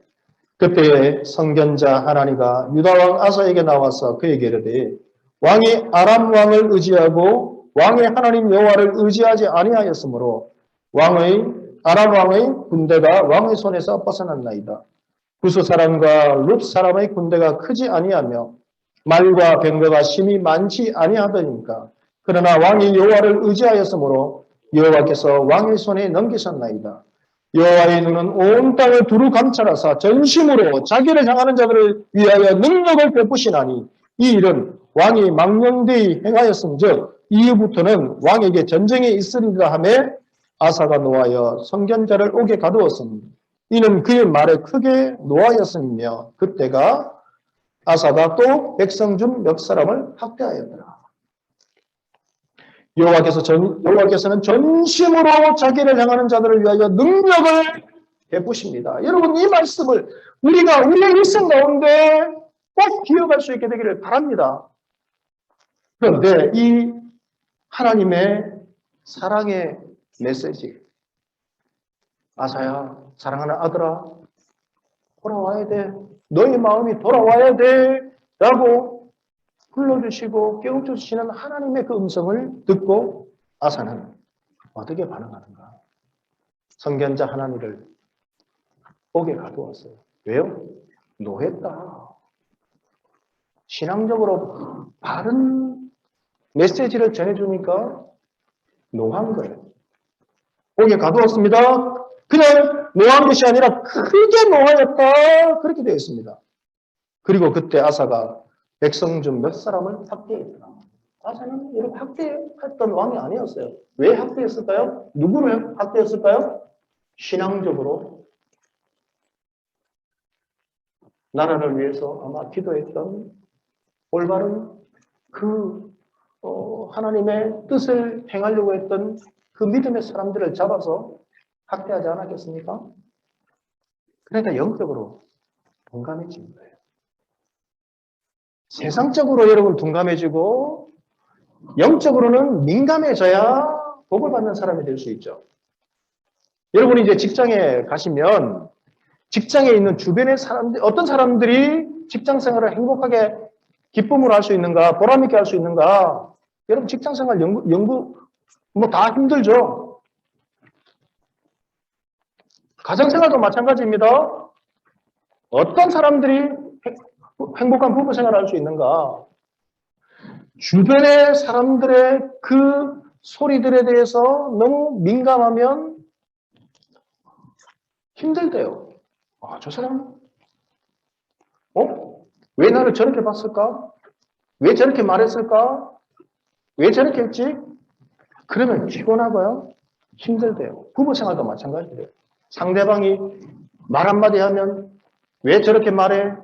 그때에 선견자 하나니가 유다왕 아사에게 나와서 그에게 이르되 왕이 아람 왕을 의지하고 왕의 하나님 여호와를 의지하지 아니하였으므로 아람 왕의 군대가 왕의 손에서 벗어났나이다. 구스 사람과 룻 사람의 군대가 크지 아니하며 말과 병거가 심히 많지 아니하더니까 그러나 왕이 여호와를 의지하였으므로 여호와께서 왕의 손에 넘기셨나이다. 여호와의 눈은 온 땅을 두루 감찰하사 전심으로 자기를 향하는 자들을 위하여 능력을 베푸시나니 이 일은 왕이 망령되이 행하였음즉 이후부터는 왕에게 전쟁이 있으리라 하매 아사가 노하여 선견자를 옥에 가두었으니 이는 그의 말에 크게 노하였으며 그때가 아사가 또 백성 중 몇 사람을 학대하였더라. 여호와께서는 전심으로 자기를 향하는 자들을 위하여 능력을 베푸십니다. 여러분 이 말씀을 우리가 우리의 일생 가운데 꼭 기억할 수 있게 되기를 바랍니다. 그런데 이 하나님의 사랑의 메시지, 아사야 사랑하는 아들아 돌아와야 돼. 너의 마음이 돌아와야 돼. 라고 불러주시고 깨우쳐주시는 하나님의 그 음성을 듣고 아사는 어떻게 반응하는가? 선견자 하나님을 옥에 가두었어요. 왜요? 노했다. 신앙적으로 바른 메시지를 전해주니까 노한 거예요. 옥에 가두었습니다. 그냥 노한 것이 아니라 크게 노하였다. 그렇게 되어 있습니다. 그리고 그때 아사가 백성 중 몇 사람을 학대했더라. 아사는 이렇게 학대했던 왕이 아니었어요. 왜 학대했을까요? 누구를 학대했을까요? 신앙적으로 나라를 위해서 아마 기도했던 올바른 하나님의 뜻을 행하려고 했던 그 믿음의 사람들을 잡아서 학대하지 않았겠습니까? 그러니까 영적으로 둔감해진 거예요. 세상적으로 여러분 둔감해지고 영적으로는 민감해져야 복을 받는 사람이 될 수 있죠. 여러분이 이제 직장에 가시면 직장에 있는 주변의 사람들, 어떤 사람들이 직장 생활을 행복하게 기쁨으로 할 수 있는가, 보람있게 할 수 있는가. 여러분 직장 생활 연구 뭐 다 힘들죠. 가정 생활도 마찬가지입니다. 어떤 사람들이 행복한 부부 생활을 할 수 있는가. 주변의 사람들의 그 소리들에 대해서 너무 민감하면 힘들대요. 아, 저 사람, 왜 나를 저렇게 봤을까? 왜 저렇게 말했을까? 왜 저렇게 했지? 그러면 피곤하고요. 힘들대요. 부부 생활도 마찬가지예요. 상대방이 말 한마디 하면 왜 저렇게 말해?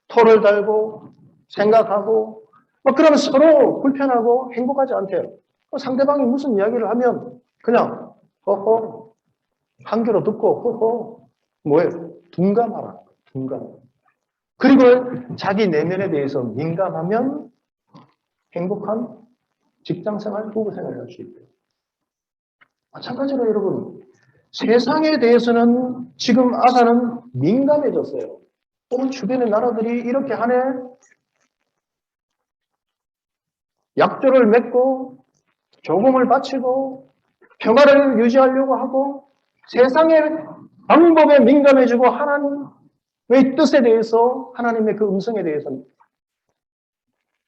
토를 달고 생각하고 그러면 서로 불편하고 행복하지 않대요. 상대방이 무슨 이야기를 하면 그냥 허허 한 귀로 듣고 허허 뭐예요? 둔감하라. 둔감. 그리고 자기 내면에 대해서 민감하면 행복한 직장생활, 부부생활을 할 수 있대요. 마찬가지로 여러분 세상에 대해서는 지금 아사는 민감해졌어요. 오늘 주변의 나라들이 이렇게 하네. 약조를 맺고 조공을 바치고 평화를 유지하려고 하고 세상의 방법에 민감해지고 하나님의 뜻에 대해서 하나님의 그 음성에 대해서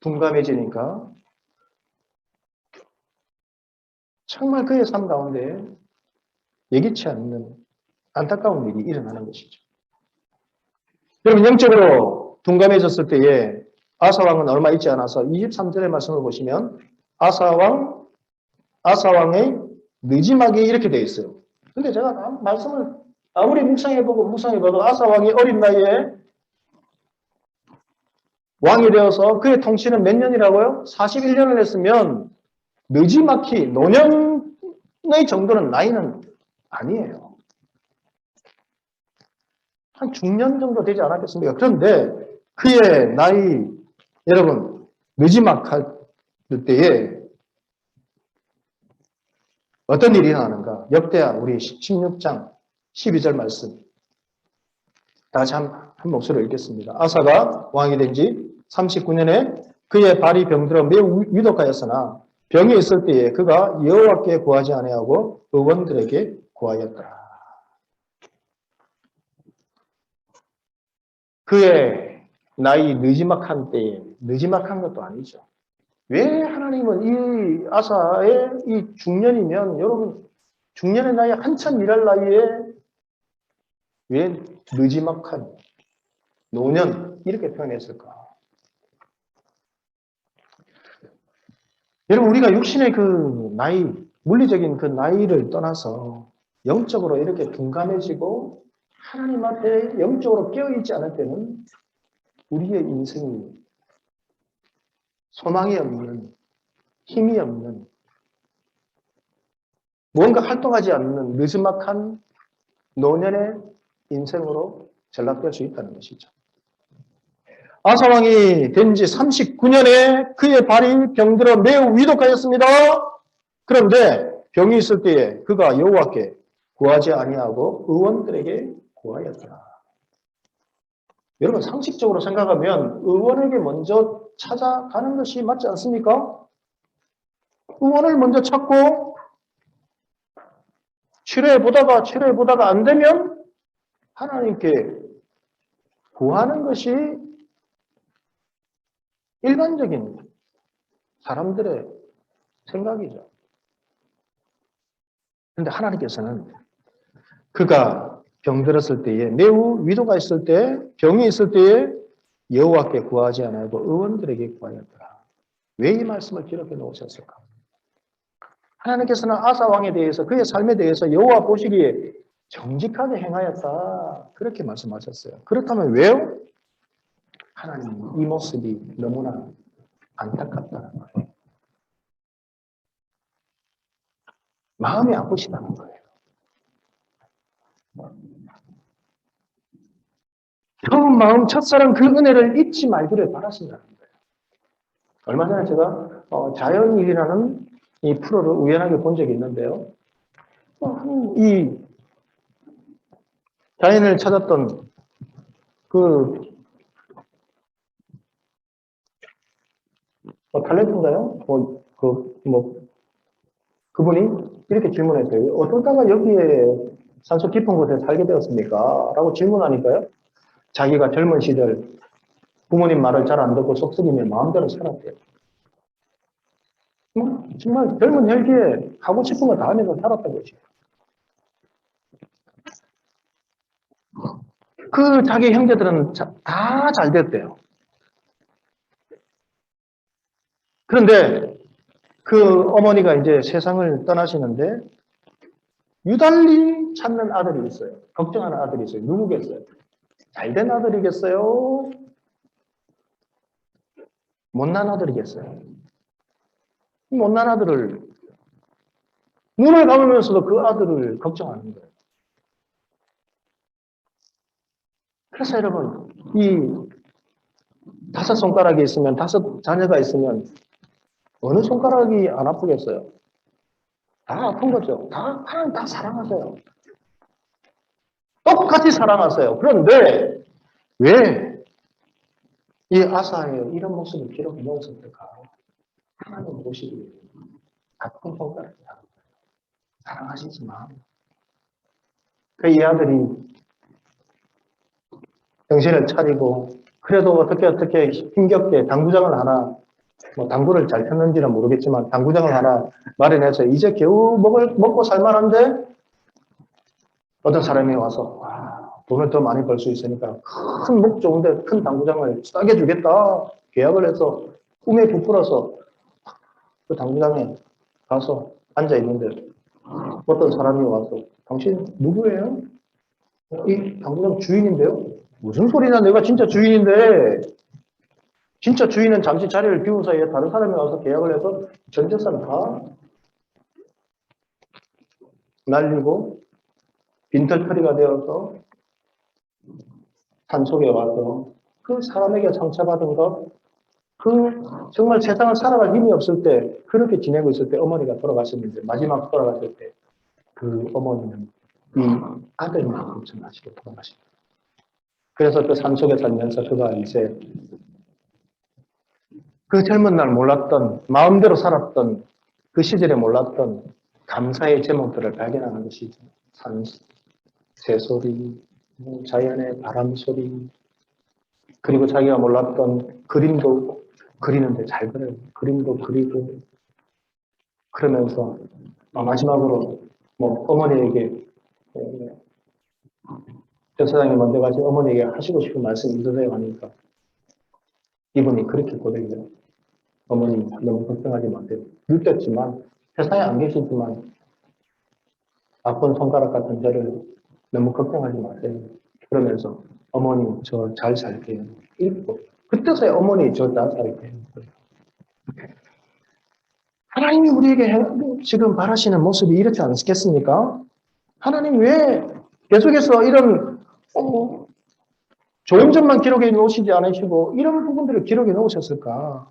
둔감해지니까 정말 그의 삶 가운데 예기치 않는 안타까운 일이 일어나는 것이죠. 여러분 영적으로 둔감해졌을 때에 아사왕은 얼마 있지 않아서 23절의 말씀을 보시면 아사왕의 느지막이 이렇게 되어 있어요. 근데 제가 말씀을 아무리 묵상해봐도 아사왕이 어린 나이에 왕이 되어서 그의 통치는 몇 년이라고요? 41년을 했으면 느지막히 노년의 정도는 나이는 아니에요. 한 중년 정도 되지 않았겠습니까? 그런데 그의 나이, 여러분, 느지막할 때에 어떤 일이 일어나는가? 역대하 우리 16장 12절 말씀. 다 같이 한 목소리로 읽겠습니다. 아사가 왕이 된 지 39년에 그의 발이 병들어 매우 위독하였으나 병이 있을 때에 그가 여호와께 구하지 아니하고 의원들에게 구하였더라. 그의 나이 느지막한 때에 느지막한 것도 아니죠. 왜 하나님은 이 아사의 이 중년이면 여러분 중년의 나이에 한참 일할 나이에 왜 느지막한 노년 이렇게 표현했을까? 여러분 우리가 육신의 그 나이 물리적인 그 나이를 떠나서 영적으로 이렇게 둔감해지고 하나님 앞에 영적으로 깨어있지 않을 때는 우리의 인생이 소망이 없는 힘이 없는 무언가 활동하지 않는 느지막한 노년의 인생으로 전락될 수 있다는 것이죠. 아사왕이 된 지 39년에 그의 발이 병들어 매우 위독하였습니다. 그런데 병이 있을 때에 그가 여호와께 구하지 아니하고 의원들에게 구하였더라. 여러분 상식적으로 생각하면 의원에게 먼저 찾아가는 것이 맞지 않습니까? 의원을 먼저 찾고 치료해보다가 안 되면 하나님께 구하는 것이 일반적인 사람들의 생각이죠. 그런데 하나님께서는 그가 병들었을 때에 매우 위도가 있을 때 병이 있을 때에 여호와께 구하지 않고 의원들에게 구하였더라. 왜 이 말씀을 기록해 놓으셨을까? 하나님께서는 아사 왕에 대해서 그의 삶에 대해서 여호와 보시기에 정직하게 행하였다. 그렇게 말씀하셨어요. 그렇다면 왜요? 하나님 이 모습이 너무나 안타깝다는 거예요. 마음이 아프시다는 거예요. 처음 마음, 첫사랑 그 은혜를 잊지 말기를 바라신다는 거예요. 얼마 전에 제가 자연일이라는 이 프로를 우연하게 본 적이 있는데요. 이 자연을 찾았던 탤런트인가요? 그분이 이렇게 질문했어요. 어쩌다가 여기에 산소 깊은 곳에 살게 되었습니까? 라고 질문하니까요. 자기가 젊은 시절 부모님 말을 잘 안 듣고 속썩이며 마음대로 살았대요. 정말 젊은 혈기에 하고 싶은 거 다 하면서 살았던 거지. 그 자기 형제들은 다 잘 됐대요. 그런데 그 어머니가 이제 세상을 떠나시는데 유달리 찾는 아들이 있어요. 걱정하는 아들이 있어요. 누구겠어요? 잘된 아들이겠어요? 못난 아들이겠어요? 못난 아들을 눈을 감으면서도 그 아들을 걱정하는 거예요. 그래서 여러분, 이 5손가락이 있으면 5자녀가 있으면 어느 손가락이 안 아프겠어요? 다 아픈 거죠. 하나님 다 사랑하세요. 똑같이 사랑하세요. 그런데 왜 이 아사의 이런 모습을 기록해 놓으셨을까? 하나님 보시기에 같은 손가락이다. 사랑하시지만 그 이 아들이 정신을 차리고 그래도 어떻게 힘겹게 당구장을 하나 당구를 잘 쳤는지는 모르겠지만 당구장을 하나 마련해서 이제 겨우 먹고 살만한데 어떤 사람이 와서 돈을 더 많이 벌 수 있으니까 큰 목 좋은데 큰 당구장을 싸게 주겠다 계약을 해서 꿈에 부풀어서 그 당구장에 가서 앉아 있는데 어떤 사람이 와서 당신 누구예요? 이 당구장 주인인데요? 무슨 소리냐 내가 진짜 주인인데 진짜 주인은 잠시 자리를 비운 사이에 다른 사람이 와서 계약을 해서 전 재산 다 날리고 빈털터리가 되어서 산속에 와서 그 사람에게 상처받은 것, 정말 세상을 살아갈 힘이 없을 때 그렇게 지내고 있을 때 어머니가 돌아가셨는데 마지막 돌아가실 때 그 어머니는 이 아들만큼 전하시고 돌아가십니다. 그래서 그 산속에 살면서 그가 이제 그 젊은 날 몰랐던 마음대로 살았던 그 시절에 몰랐던 감사의 제목들을 발견하는 것이 새소리, 자연의 바람소리, 그리고 자기가 몰랐던 그림도 그리는데 잘 그려요. 그림도 그리고 그러면서 마지막으로 어머니에게 저 세상에 먼저 가신 어머니에게 하시고 싶은 말씀이 있으세요 하니까 이분이 그렇게 고백해요. 어머니 너무 걱정하지 마세요. 늙었지만 세상에 안 계시지만 아픈 손가락 같은 저를 너무 걱정하지 마세요. 그러면서 어머니 저 잘 살게요. 그때서야 어머니 저 잘 살게요. 하나님이 우리에게 지금 바라시는 모습이 이렇지 않겠습니까? 하나님 왜 계속해서 이런 좋은 점만 기록해 놓으시지 않으시고 이런 부분들을 기록해 놓으셨을까?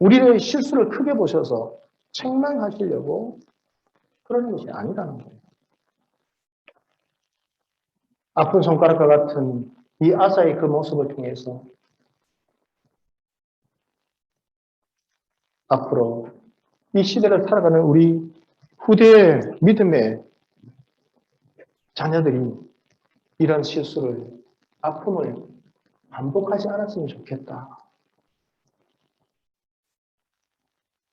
우리의 실수를 크게 보셔서 책망하시려고 그러는 것이 아니라는 거예요. 아픈 손가락과 같은 이 아사의 그 모습을 통해서 앞으로 이 시대를 살아가는 우리 후대의 믿음의 자녀들이 이런 실수를, 아픔을 반복하지 않았으면 좋겠다.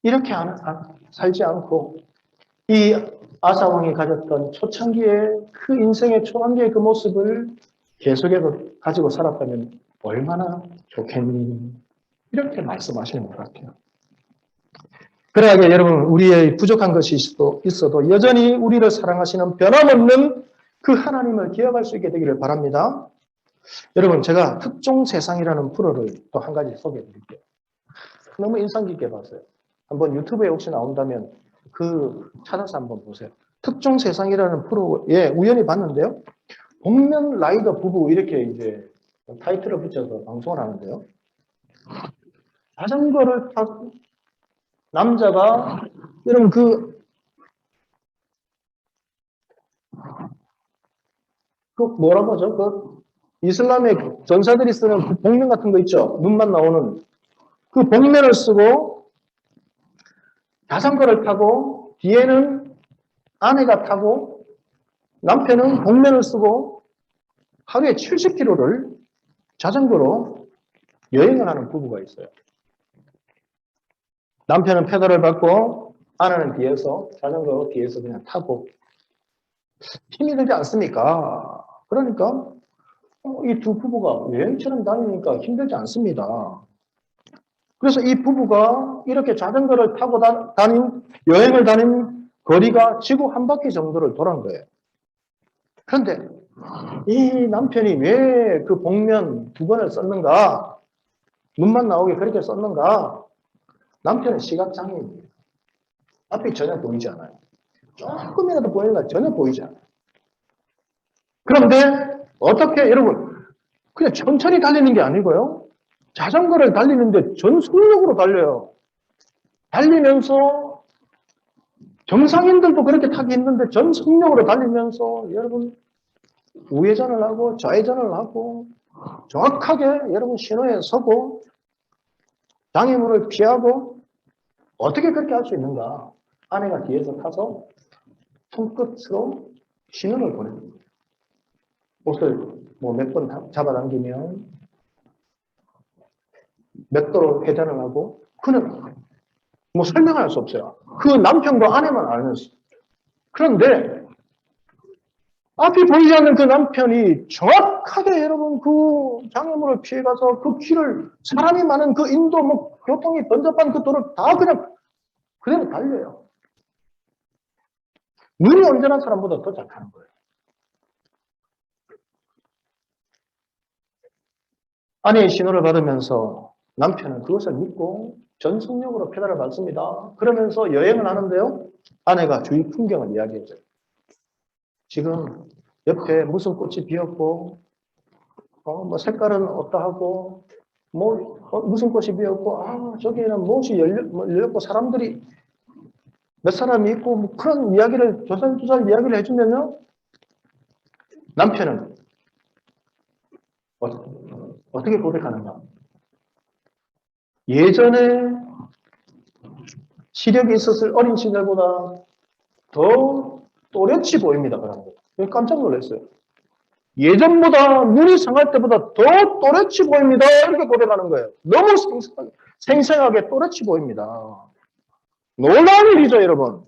이렇게 살지 않고 이 아사왕이 가졌던 초창기의 그 인생의 초창기의 그 모습을 계속해서 가지고 살았다면 얼마나 좋겠니? 이렇게 말씀하시는 것 같아요. 그러하게 여러분 우리의 부족한 것이 있어도 여전히 우리를 사랑하시는 변함없는 그 하나님을 기억할 수 있게 되기를 바랍니다. 여러분 제가 특종세상이라는 프로를 또 한 가지 소개해 드릴게요. 너무 인상 깊게 봤어요. 한번 유튜브에 혹시 나온다면 찾아서 한번 보세요. 특종 세상이라는 프로에 우연히 봤는데요. 복면 라이더 부부 이렇게 이제 타이틀을 붙여서 방송을 하는데요. 자전거를 타고 남자가 여러분 뭐라고 하죠? 이슬람의 전사들이 쓰는 그 복면 같은 거 있죠? 눈만 나오는 그 복면을 쓰고 자전거를 타고 뒤에는 아내가 타고 남편은 복면을 쓰고 하루에 70km를 자전거로 여행을 하는 부부가 있어요. 남편은 페달을 밟고 아내는 뒤에서 자전거 뒤에서 그냥 타고 힘이 들지 않습니까? 그러니까 이 두 부부가 여행처럼 다니니까 힘들지 않습니다. 그래서 이 부부가 이렇게 자전거를 타고 여행을 다닌 거리가 지구 한 바퀴 정도를 돌은 거예요. 그런데 이 남편이 왜 그 복면 두 번을 썼는가? 눈만 나오게 그렇게 썼는가? 남편은 시각장애입니다. 앞이 전혀 보이지 않아요. 조금이라도 보이는가 전혀 보이지 않아요. 그런데 어떻게 여러분 그냥 천천히 달리는 게 아니고요. 자전거를 달리는데 전속력으로 달려요. 달리면서 정상인들도 그렇게 타기 힘든데 전속력으로 달리면서 여러분 우회전을 하고 좌회전을 하고 정확하게 여러분 신호에 서고 장애물을 피하고 어떻게 그렇게 할 수 있는가? 아내가 뒤에서 타서 손끝으로 신호를 보내는 거예요. 옷을 몇 번 잡아당기면 몇 도로 회전을 하고 그는 설명할 수 없어요. 그 남편과 아내만 알면서. 그런데 앞이 보이지 않는 그 남편이 정확하게 여러분 그 장애물을 피해가서 그 길을 사람이 많은 그 인도 교통이 번잡한 그 도를 다 그대로 달려요. 눈이 온전한 사람보다 더 잘하는 거예요. 아내의 신호를 받으면서 남편은 그것을 믿고 전속력으로 페달을 밟습니다. 그러면서 여행을 하는데요. 아내가 주위 풍경을 이야기해줘요. 지금 옆에 무슨 꽃이 피었고 색깔은 어떠하고 무슨 꽃이 피었고 저기에는 무엇이 열렸고 사람들이 몇 사람이 있고 그런 이야기를 조선조선 이야기를 해주면요. 남편은 어떻게 고백하는가? 예전에 시력이 있었을 어린 시절보다 더 또렷이 보입니다. 그런 거. 깜짝 놀랐어요. 예전보다 눈이 상할 때보다 더 또렷이 보입니다. 이렇게 고백하는 거예요. 너무 생생하게 또렷이 보입니다. 놀라운 일이죠, 여러분.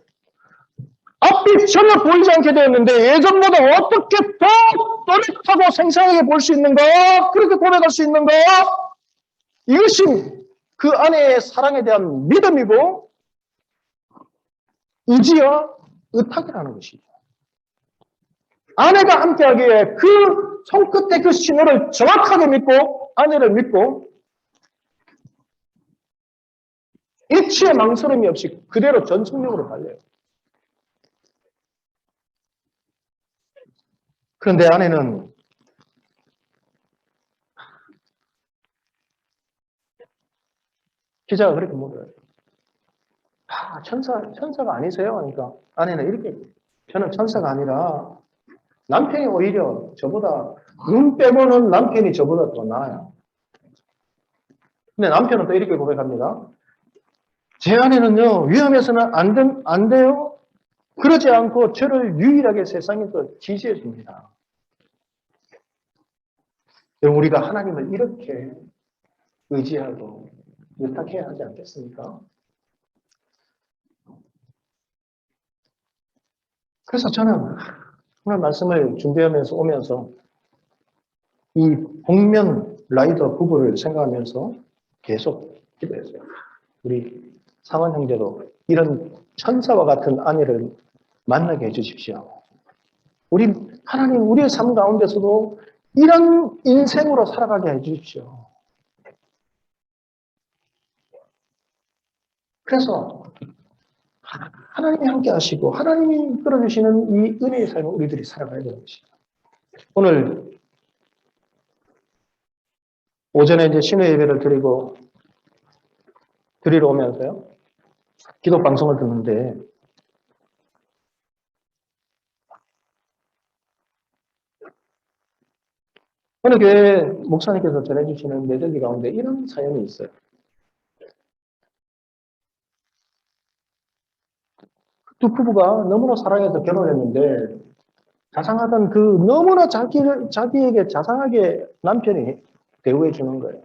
앞이 전혀 보이지 않게 되었는데 예전보다 어떻게 더 또렷하고 생생하게 볼 수 있는가? 그렇게 고백할 수 있는가? 이것이 그 아내의 사랑에 대한 믿음이고 의지와 의탁이라는 것이죠. 아내가 함께하기에 그 손끝에 그 신호를 정확하게 믿고 아내를 믿고 일치의 망설임이 없이 그대로 전속력으로 달려요. 그런데 아내는 기자가 그렇게 물어요. 천사가 아니세요? 그러니까 아내는 이렇게 저는 천사가 아니라 남편이 오히려 저보다 눈 빼고는 남편이 저보다 더 나아요. 근데 남편은 또 이렇게 고백합니다. 제 아내는요 위험해서는 안 돼요. 그러지 않고 저를 유일하게 세상에서 지지해 줍니다. 우리가 하나님을 이렇게 의지하고 의탁해야 하지 않겠습니까? 그래서 저는 오늘 말씀을 준비하면서 오면서 이 복면 라이더 부부를 생각하면서 계속 기도했어요. 우리 상원 형제도 이런 천사와 같은 아내를 만나게 해주십시오. 하나님 우리의 삶 가운데서도 이런 인생으로 살아가게 해주십시오. 그래서 하나님이 함께 하시고 하나님이 끌어주시는 이 은혜의 삶을 우리들이 살아가야 되는 것입니다. 오늘 오전에 이제 신의 예배를 드리러 오면서요. 기도 방송을 듣는데 어느 교회 목사님께서 전해주시는 메시지 가운데 이런 사연이 있어요. 두 부부가 너무나 사랑해서 결혼했는데 자상하던 그 너무나 자기에게 자상하게 남편이 대우해 주는 거예요.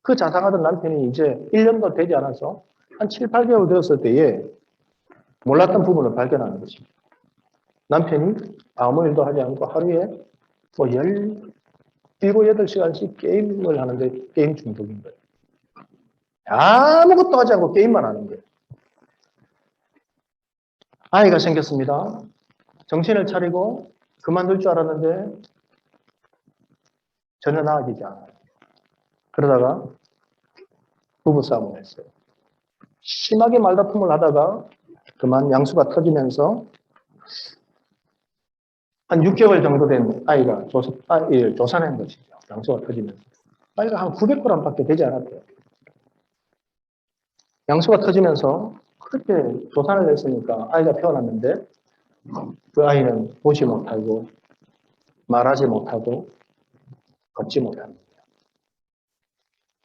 그 자상하던 남편이 이제 1년도 되지 않아서 한 7, 8개월 되었을 때에 몰랐던 부분을 발견하는 것입니다. 남편이 아무 일도 하지 않고 하루에 뭐 17, 8시간씩 게임을 하는데 게임 중독인 거예요. 아무것도 하지 않고 게임만 하는 거예요. 아이가 생겼습니다. 정신을 차리고 그만둘 줄 알았는데 전혀 나아지지 않아요. 그러다가 부부싸움을 했어요. 심하게 말다툼을 하다가 그만 양수가 터지면서 한 6개월 정도 된 아이가 조산한 것이죠. 양수가 터지면서. 아이가 한 900g밖에 되지 않았대요. 양수가 터지면서 그렇게 조산을 했으니까 아이가 태어났는데 그 아이는 보지 못하고 말하지 못하고 걷지 못합니다.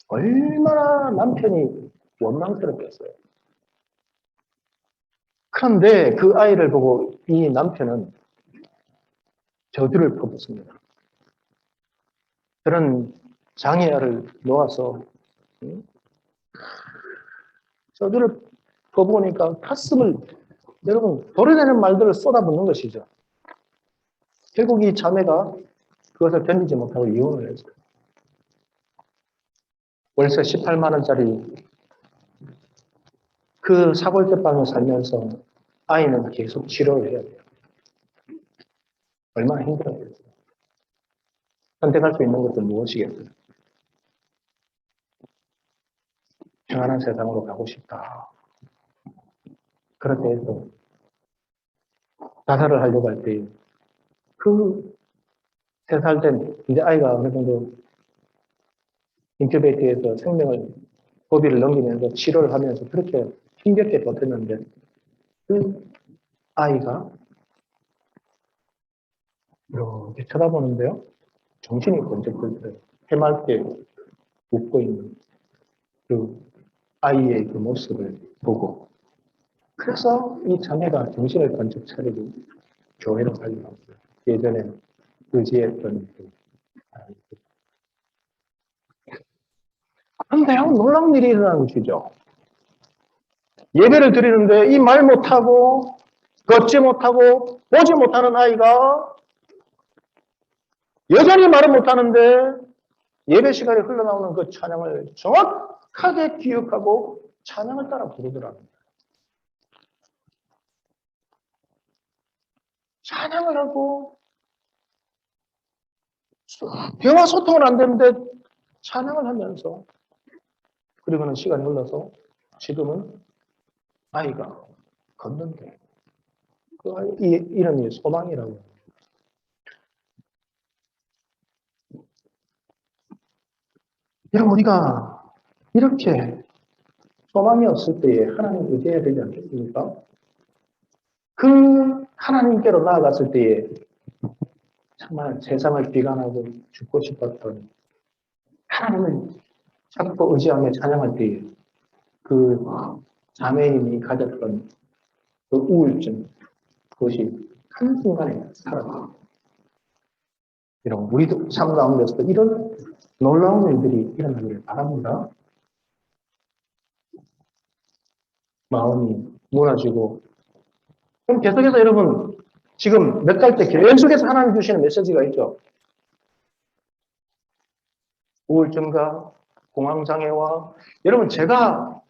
얼마나 남편이 원망스럽겠어요. 그런데 그 아이를 보고 이 남편은 저주를 퍼붓습니다. 그런 장애아를 놓아서 저주를 퍼부으니까 가슴을 여러분 도려내는 말들을 쏟아붓는 것이죠. 결국 이 자매가 그것을 견디지 못하고 이혼을 했어요. 월세 18만 원짜리 그 사골제빵을 살면서 아이는 계속 치료를 해야 돼요. 얼마나 힘들었겠어요. 선택할 수 있는 것은 무엇이겠어요? 평안한 세상으로 가고 싶다. 그렇게 해서 자살을 하려고 할 때 그 3살 된 이제 아이가 어느 정도 인큐베이터에서 생명을 고비를 넘기면서 치료를 하면서 그렇게 힘겹게 버텼는데 그 아이가 이렇게 쳐다보는데요. 정신이 번쩍 들어요. 해맑게 웃고 있는 그 아이의 그 모습을 보고 그래서 이 자매가 정신을 번쩍 차리고 교회로 가려고 예전에 의지했던 그 아이들. 그런데요, 놀라운 일이 일어나는 것이죠. 예배를 드리는데 이 말 못하고 걷지 못하고 보지 못하는 아이가 여전히 말을 못하는데 예배 시간에 흘러나오는 그 찬양을 정확하게 기억하고 찬양을 따라 부르더라고요. 찬양을 하고 대화 소통은 안 되는데 찬양을 하면서 그리고는 시간이 흘러서 지금은 아이가 걷는데 그 아이 이름이 소망이라고. 여러분 우리가 이렇게 소망이 없을 때에 하나님 의지해야 되지 않겠습니까? 그 하나님께로 나아갔을 때에 정말 세상을 비관하고 죽고 싶었던 하나님을 찾고 의지하며 찬양할 때에 그 자매인이 가졌던 그 우울증 그것이 한순간에 사라져요. 여러분 우리도 삶 가운데서도 이런 놀라운 일들이 일어나기를 바랍니다. 마음이 무너지고 그럼 계속해서 여러분 지금 몇 달째 계속해서 하나님 주시는 메시지가 있죠. 우울증과 공황장애와 여러분 제가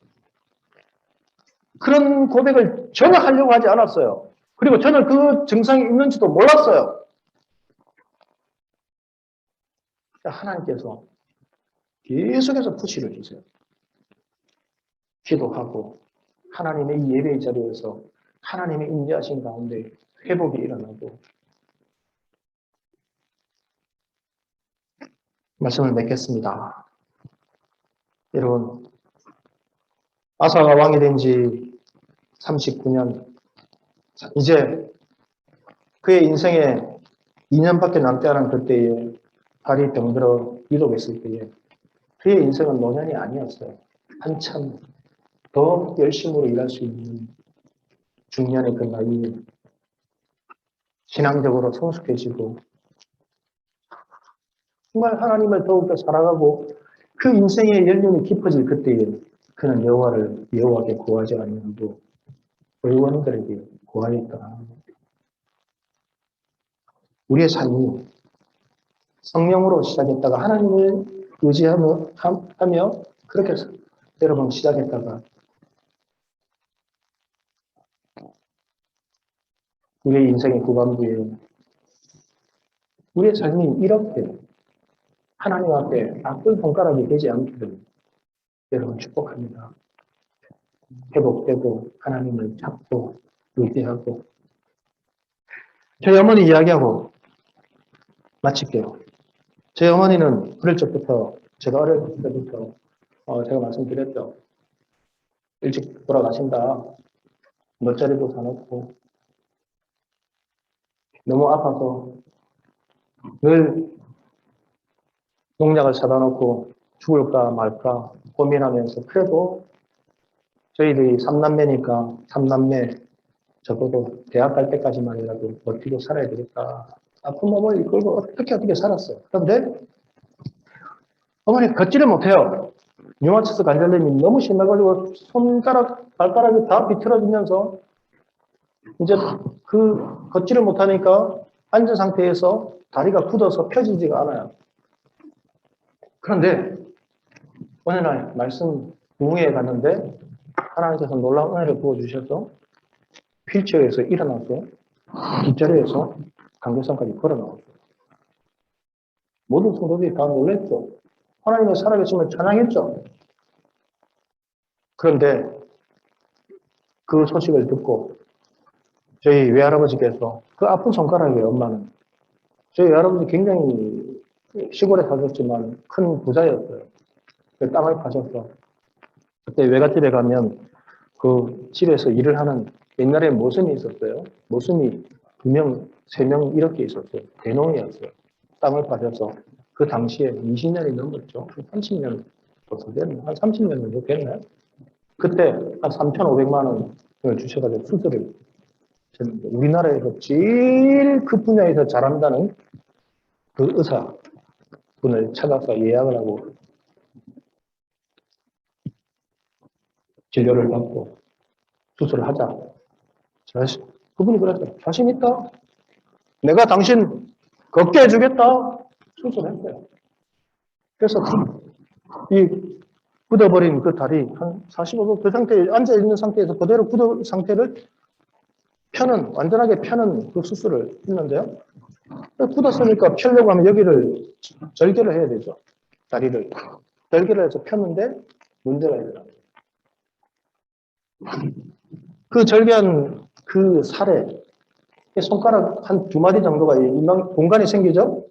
그런 고백을 전혀 하려고 하지 않았어요. 그리고 저는 그 증상이 있는지도 몰랐어요. 하나님께서 계속해서 푸시를 주세요. 기도하고 하나님의 이 예배의 자리에서 하나님의 임재하신 가운데 회복이 일어나고 말씀을 맺겠습니다. 여러분, 아사가 왕이 된 지 39년, 이제 그의 인생에 2년밖에 남지 않은 그때에 발이 병들어 위독했을 때에 그의 인생은 노년이 아니었어요. 한참 더 열심으로 일할 수 있는 중년의 그 나이에 신앙적으로 성숙해지고 정말 하나님을 더욱더 살아가고 그 인생의 연륜이 깊어질 그때에 그는 여호와께 구하지 아니하고 의원들에게 구하였다. 우리의 삶이 성령으로 시작했다가 하나님을 의지하며 그렇게 여러 번 시작했다가 우리의 인생의 후반부에 우리의 삶이 이렇게 하나님 앞에 나쁜 손가락이 되지 않기를 여러분 축복합니다. 회복되고 하나님을 찾고 의지하고 저희 어머니 이야기하고 마칠게요. 제 어머니는 어릴 적부터 제가 어릴 때부터 제가 말씀드렸죠. 일찍 돌아가신다. 멋자리도 사놓고 너무 아파서 늘 농약을 사다 놓고 죽을까 말까 고민하면서 그래도 저희들이 3남매니까 3남매 적어도 대학 갈 때까지만이라도 버티고 살아야 되겠다. 아픈 몸을 이끌고 어떻게 살았어요. 그런데 어머니 걷지를 못해요. 류마티스 관절염이 너무 심해가지고 손가락, 발가락이 다 비틀어지면서 이제 그 걷지를 못하니까 앉은 상태에서 다리가 굳어서 펴지지가 않아요. 그런데 어느 날 말씀 부흥회에 갔는데 하나님께서 놀라운 은혜를 부어주셔서 휠체어에서 일어나서 뒷자리에서 강교산까지 걸어 나왔어요. 모든 성도들이 다 놀랬죠. 하나님의 살아계심을 찬양했죠. 그런데 그 소식을 듣고 저희 외할아버지께서 그 아픈 손가락이에요. 엄마는. 저희 외할아버지 굉장히 시골에 사셨지만 큰 부자였어요. 그 땅을 파셔서 그때 외갓집에 가면 그 집에서 일을 하는 옛날에 모순이 있었어요. 모순이 2명, 3명 이렇게 있었어요. 대농이었어요. 땅을 파셔서 그 당시에 20년이 넘었죠. 30년 벌써 됐나? 한 30년 정도 됐나요? 그때 한 3,500만 원을 주셔가지고 수술을 했는데 우리나라에서 제일 그 분야에서 잘한다는 그 의사 분을 찾아서 예약을 하고 진료를 받고 수술을 하자. 그분이 그랬어요. 자신 있다? 내가 당신 걷게 해주겠다. 수술했어요. 그래서 이 굳어버린 그 다리 한 45도 그 상태에 앉아있는 상태에서 그대로 굳어 상태를 완전하게 펴는 그 수술을 했는데요. 굳었으니까 펴려고 하면 여기를 절개를 해야 되죠. 다리를. 절개를 해서 폈는데 문제가 있더라고요. 그 절개한 그 살에 손가락 한 2마디 정도가 공간이 생기죠?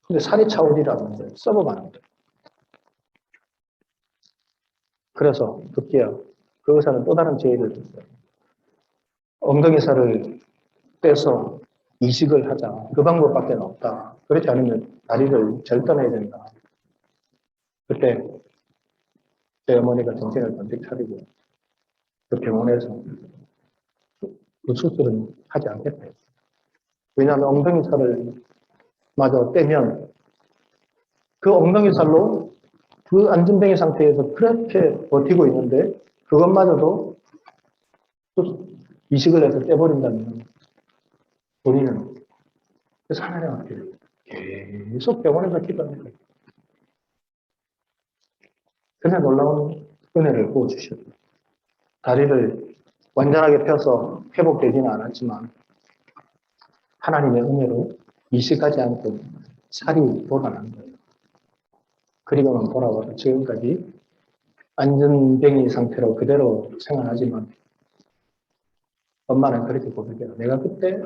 근데 살이 차오르라는 거예요. 썩어가는 거예요. 그래서 급기야 그 의사는 또 다른 제의를 했어요. 엉덩이 살을 떼서 이식을 하자. 그 방법밖에 없다. 그렇지 않으면 다리를 절단해야 된다. 그때 제 어머니가 정신을 번뜩 차리고 그 병원에서 그 수술은 하지 않겠다 했어요. 왜냐하면 엉덩이 살을 마저 떼면 그 엉덩이 살로 그 안전뱅이 상태에서 그렇게 버티고 있는데 그것마저도 이식을 해서 떼버린다면 본인은 그래서 하나님한테 계속 병원에서 기도하는 거예요. 그냥 놀라운 은혜를 부어주셨어요. 다리를 완전하게 펴서 회복되지는 않았지만 하나님의 은혜로 이식하지 않고 살이 돌아난 거예요. 그리고는 돌아와서 지금까지 안전뱅이 상태로 그대로 생활하지만 엄마는 그렇게 고백해요. 내가 그때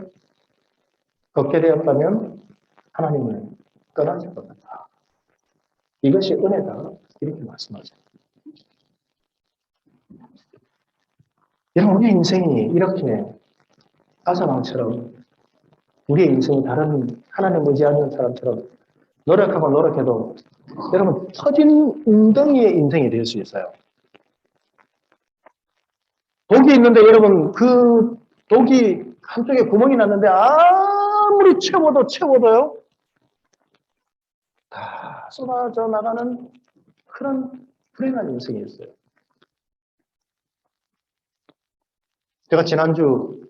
걷게 되었다면 하나님을 떠나지 않았다. 이것이 은혜다. 이렇게 말씀하죠. 여러분, 우리 인생이 이렇게 아사왕처럼 우리의 인생이 다른 하나님 의지하는 사람처럼 노력하고 노력해도 여러분 터진 웅덩이의 인생이 될 수 있어요. 독이 있는데 여러분 그 독이 한쪽에 구멍이 났는데 아무리 채워도요 다 쏟아져 나가는 그런 불행한 인생이 있어요. 제가 지난주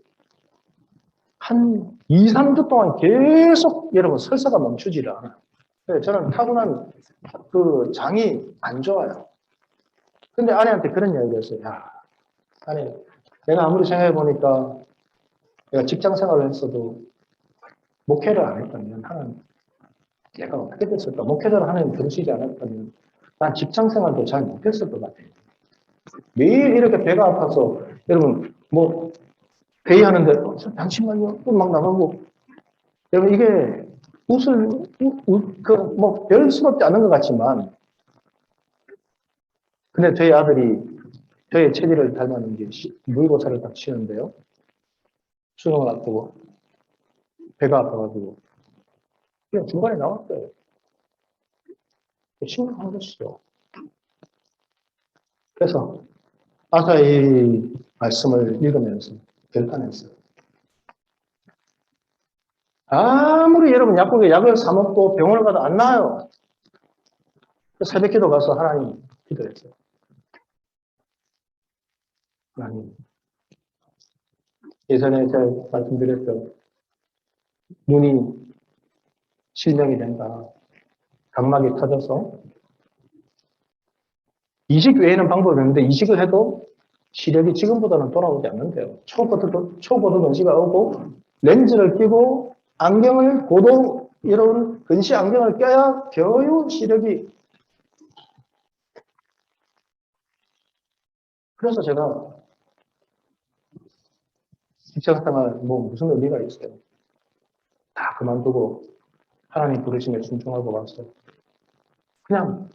한 2, 3주 동안 계속 여러분 설사가 멈추지를 않아요. 저는 타고난 그 장이 안 좋아요. 근데 아내한테 그런 이야기를 했어요. 야, 아내, 내가 아무리 생각해 보니까 내가 직장 생활을 했어도 목회를 안 했다면 하나님, 내가 어떻게 됐을까? 목회자를 하나님 부르시지 않았다면 난 직장 생활도 잘 못했을 것 같아요. 매일 이렇게 배가 아파서 여러분 뭐 회의하는데 잠시만요. 막 나가고 여러분 이게 뭐 별스럽지 않은 것 같지만 근데 저희 아들이 저의 체질을 닮았는지 모의고사를 딱 치는데요. 수능을 앞두고 배가 아파가지고 그냥 중간에 나왔어요. 심각한 것이죠. 그래서 아까 이 말씀을 읽으면서 결단했어요. 아무리 여러분 약국에 약을 사 먹고 병원을 가도 안 나아요. 새벽 기도 가서 하나님 기도했어요. 하나님, 예전에 제가 말씀드렸죠. 눈이 실명이 된다. 각막이 터져서 이식 외에는 방법이 없는데 이식을 해도 시력이 지금보다는 돌아오지 않는데요. 초고도 근시가 오고 렌즈를 끼고 안경을 고도 이런 근시 안경을 껴야 겨우 시력이 그래서 제가 직장생활 뭐 무슨 의미가 있어요. 다 그만두고 하나님 부르심에 순종하고 왔어요. 그냥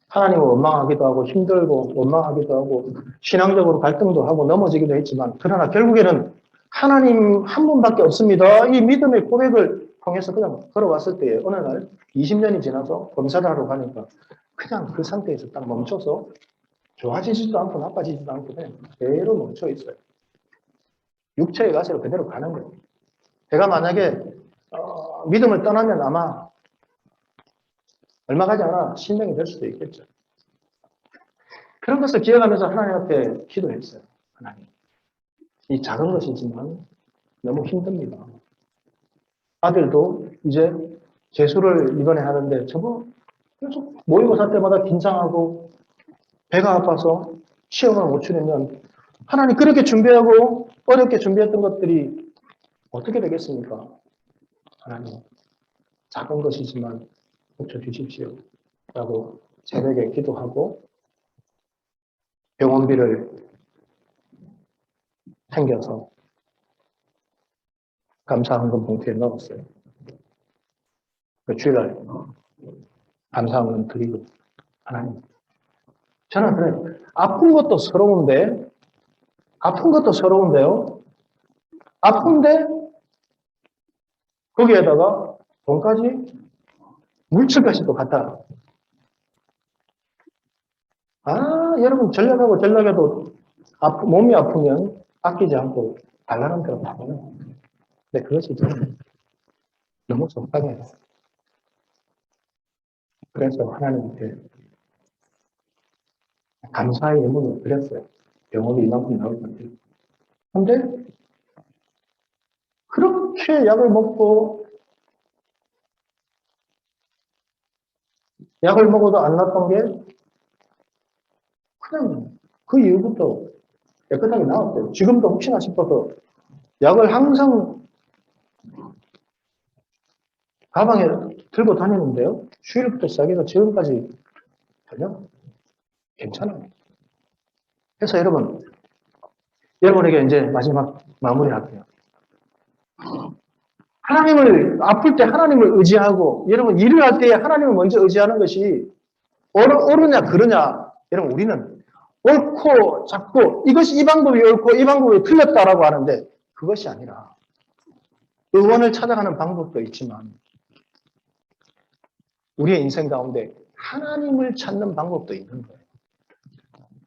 하나님을 원망하기도 하고 힘들고 원망하기도 하고 신앙적으로 갈등도 하고 넘어지기도 했지만 그러나 결국에는 하나님 한 분밖에 없습니다. 이 믿음의 고백을 통해서 그냥 걸어왔을 때에 어느 날 20년이 지나서 검사를 하러 가니까 그냥 그 상태에서 딱 멈춰서 좋아지지도 않고 나빠지지도 않고 그냥 그대로 멈춰 있어요. 육체의 가시로 그대로 가는 거예요. 제가 만약에 믿음을 떠나면 아마 얼마 가지 않아 신령이 될 수도 있겠죠. 그런 것을 기억하면서 하나님 앞에 기도했어요. 하나님, 이 작은 것이지만 너무 힘듭니다. 아들도 이제 재수를 이번에 하는데 저거 계속 모의고사 때마다 긴장하고 배가 아파서 시험을 못 치르면 하나님 그렇게 준비하고 어렵게 준비했던 것들이 어떻게 되겠습니까? 하나님, 작은 것이지만 고쳐주십시오. 라고 새벽에 기도하고 병원비를 챙겨서 감사헌금 봉투에 넣었어요. 그 주일날 감사헌금 드리고 하나님. 저는 그래요. 아픈 것도 서러운데요. 아픈데 거기에다가 돈까지 물질까지 또 갖다. 여러분 전략해도 몸이 아프면 아끼지 않고 달라는 대로 받아요. 근데 그것이 좀 너무 속상해요. 그래서 하나님께 감사의 예물을 드렸어요. 병원이 이만큼 나올 건데. 근데 그렇게 약을 먹고 약을 먹어도 안 났던 게 그냥 그 이후부터 깨끗하게 나왔어요. 지금도 혹시나 싶어서 약을 항상 가방에 들고 다니는데요. 주일부터 시작해서 지금까지 전혀 괜찮아요. 그래서 여러분에게 이제 마지막 마무리할게요. 하나님을, 아플 때 하나님을 의지하고, 여러분, 일을 할 때 하나님을 먼저 의지하는 것이 옳으냐, 그러냐. 여러분, 우리는 옳고, 작고, 이것이 이 방법이 옳고, 이 방법이 틀렸다라고 하는데, 그것이 아니라, 의원을 찾아가는 방법도 있지만, 우리의 인생 가운데 하나님을 찾는 방법도 있는 거예요.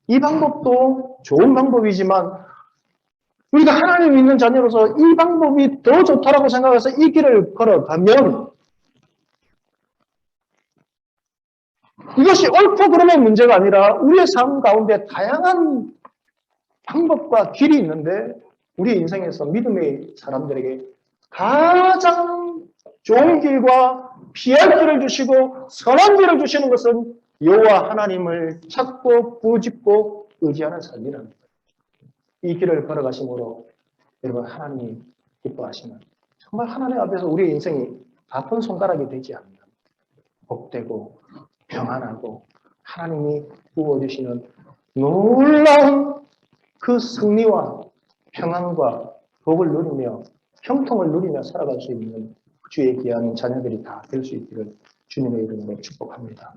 이 방법도 좋은 방법이지만, 우리가 하나님 믿는 자녀로서 이 방법이 더 좋다라고 생각해서 이 길을 걸어가면 이것이 옳고 그름의 문제가 아니라 우리의 삶 가운데 다양한 방법과 길이 있는데 우리 인생에서 믿음의 사람들에게 가장 좋은 길과 피할 길을 주시고 선한 길을 주시는 것은 여호와 하나님을 찾고 부짓고 의지하는 삶이라는 거예요. 이 길을 걸어가심으로 여러분 하나님이 기뻐하시는 정말 하나님 앞에서 우리의 인생이 아픈 손가락이 되지 않는 복되고 평안하고 하나님이 부어주시는 놀라운 그 승리와 평안과 복을 누리며 형통을 누리며 살아갈 수 있는 주의 귀한 자녀들이 다 될 수 있기를 주님의 이름으로 축복합니다.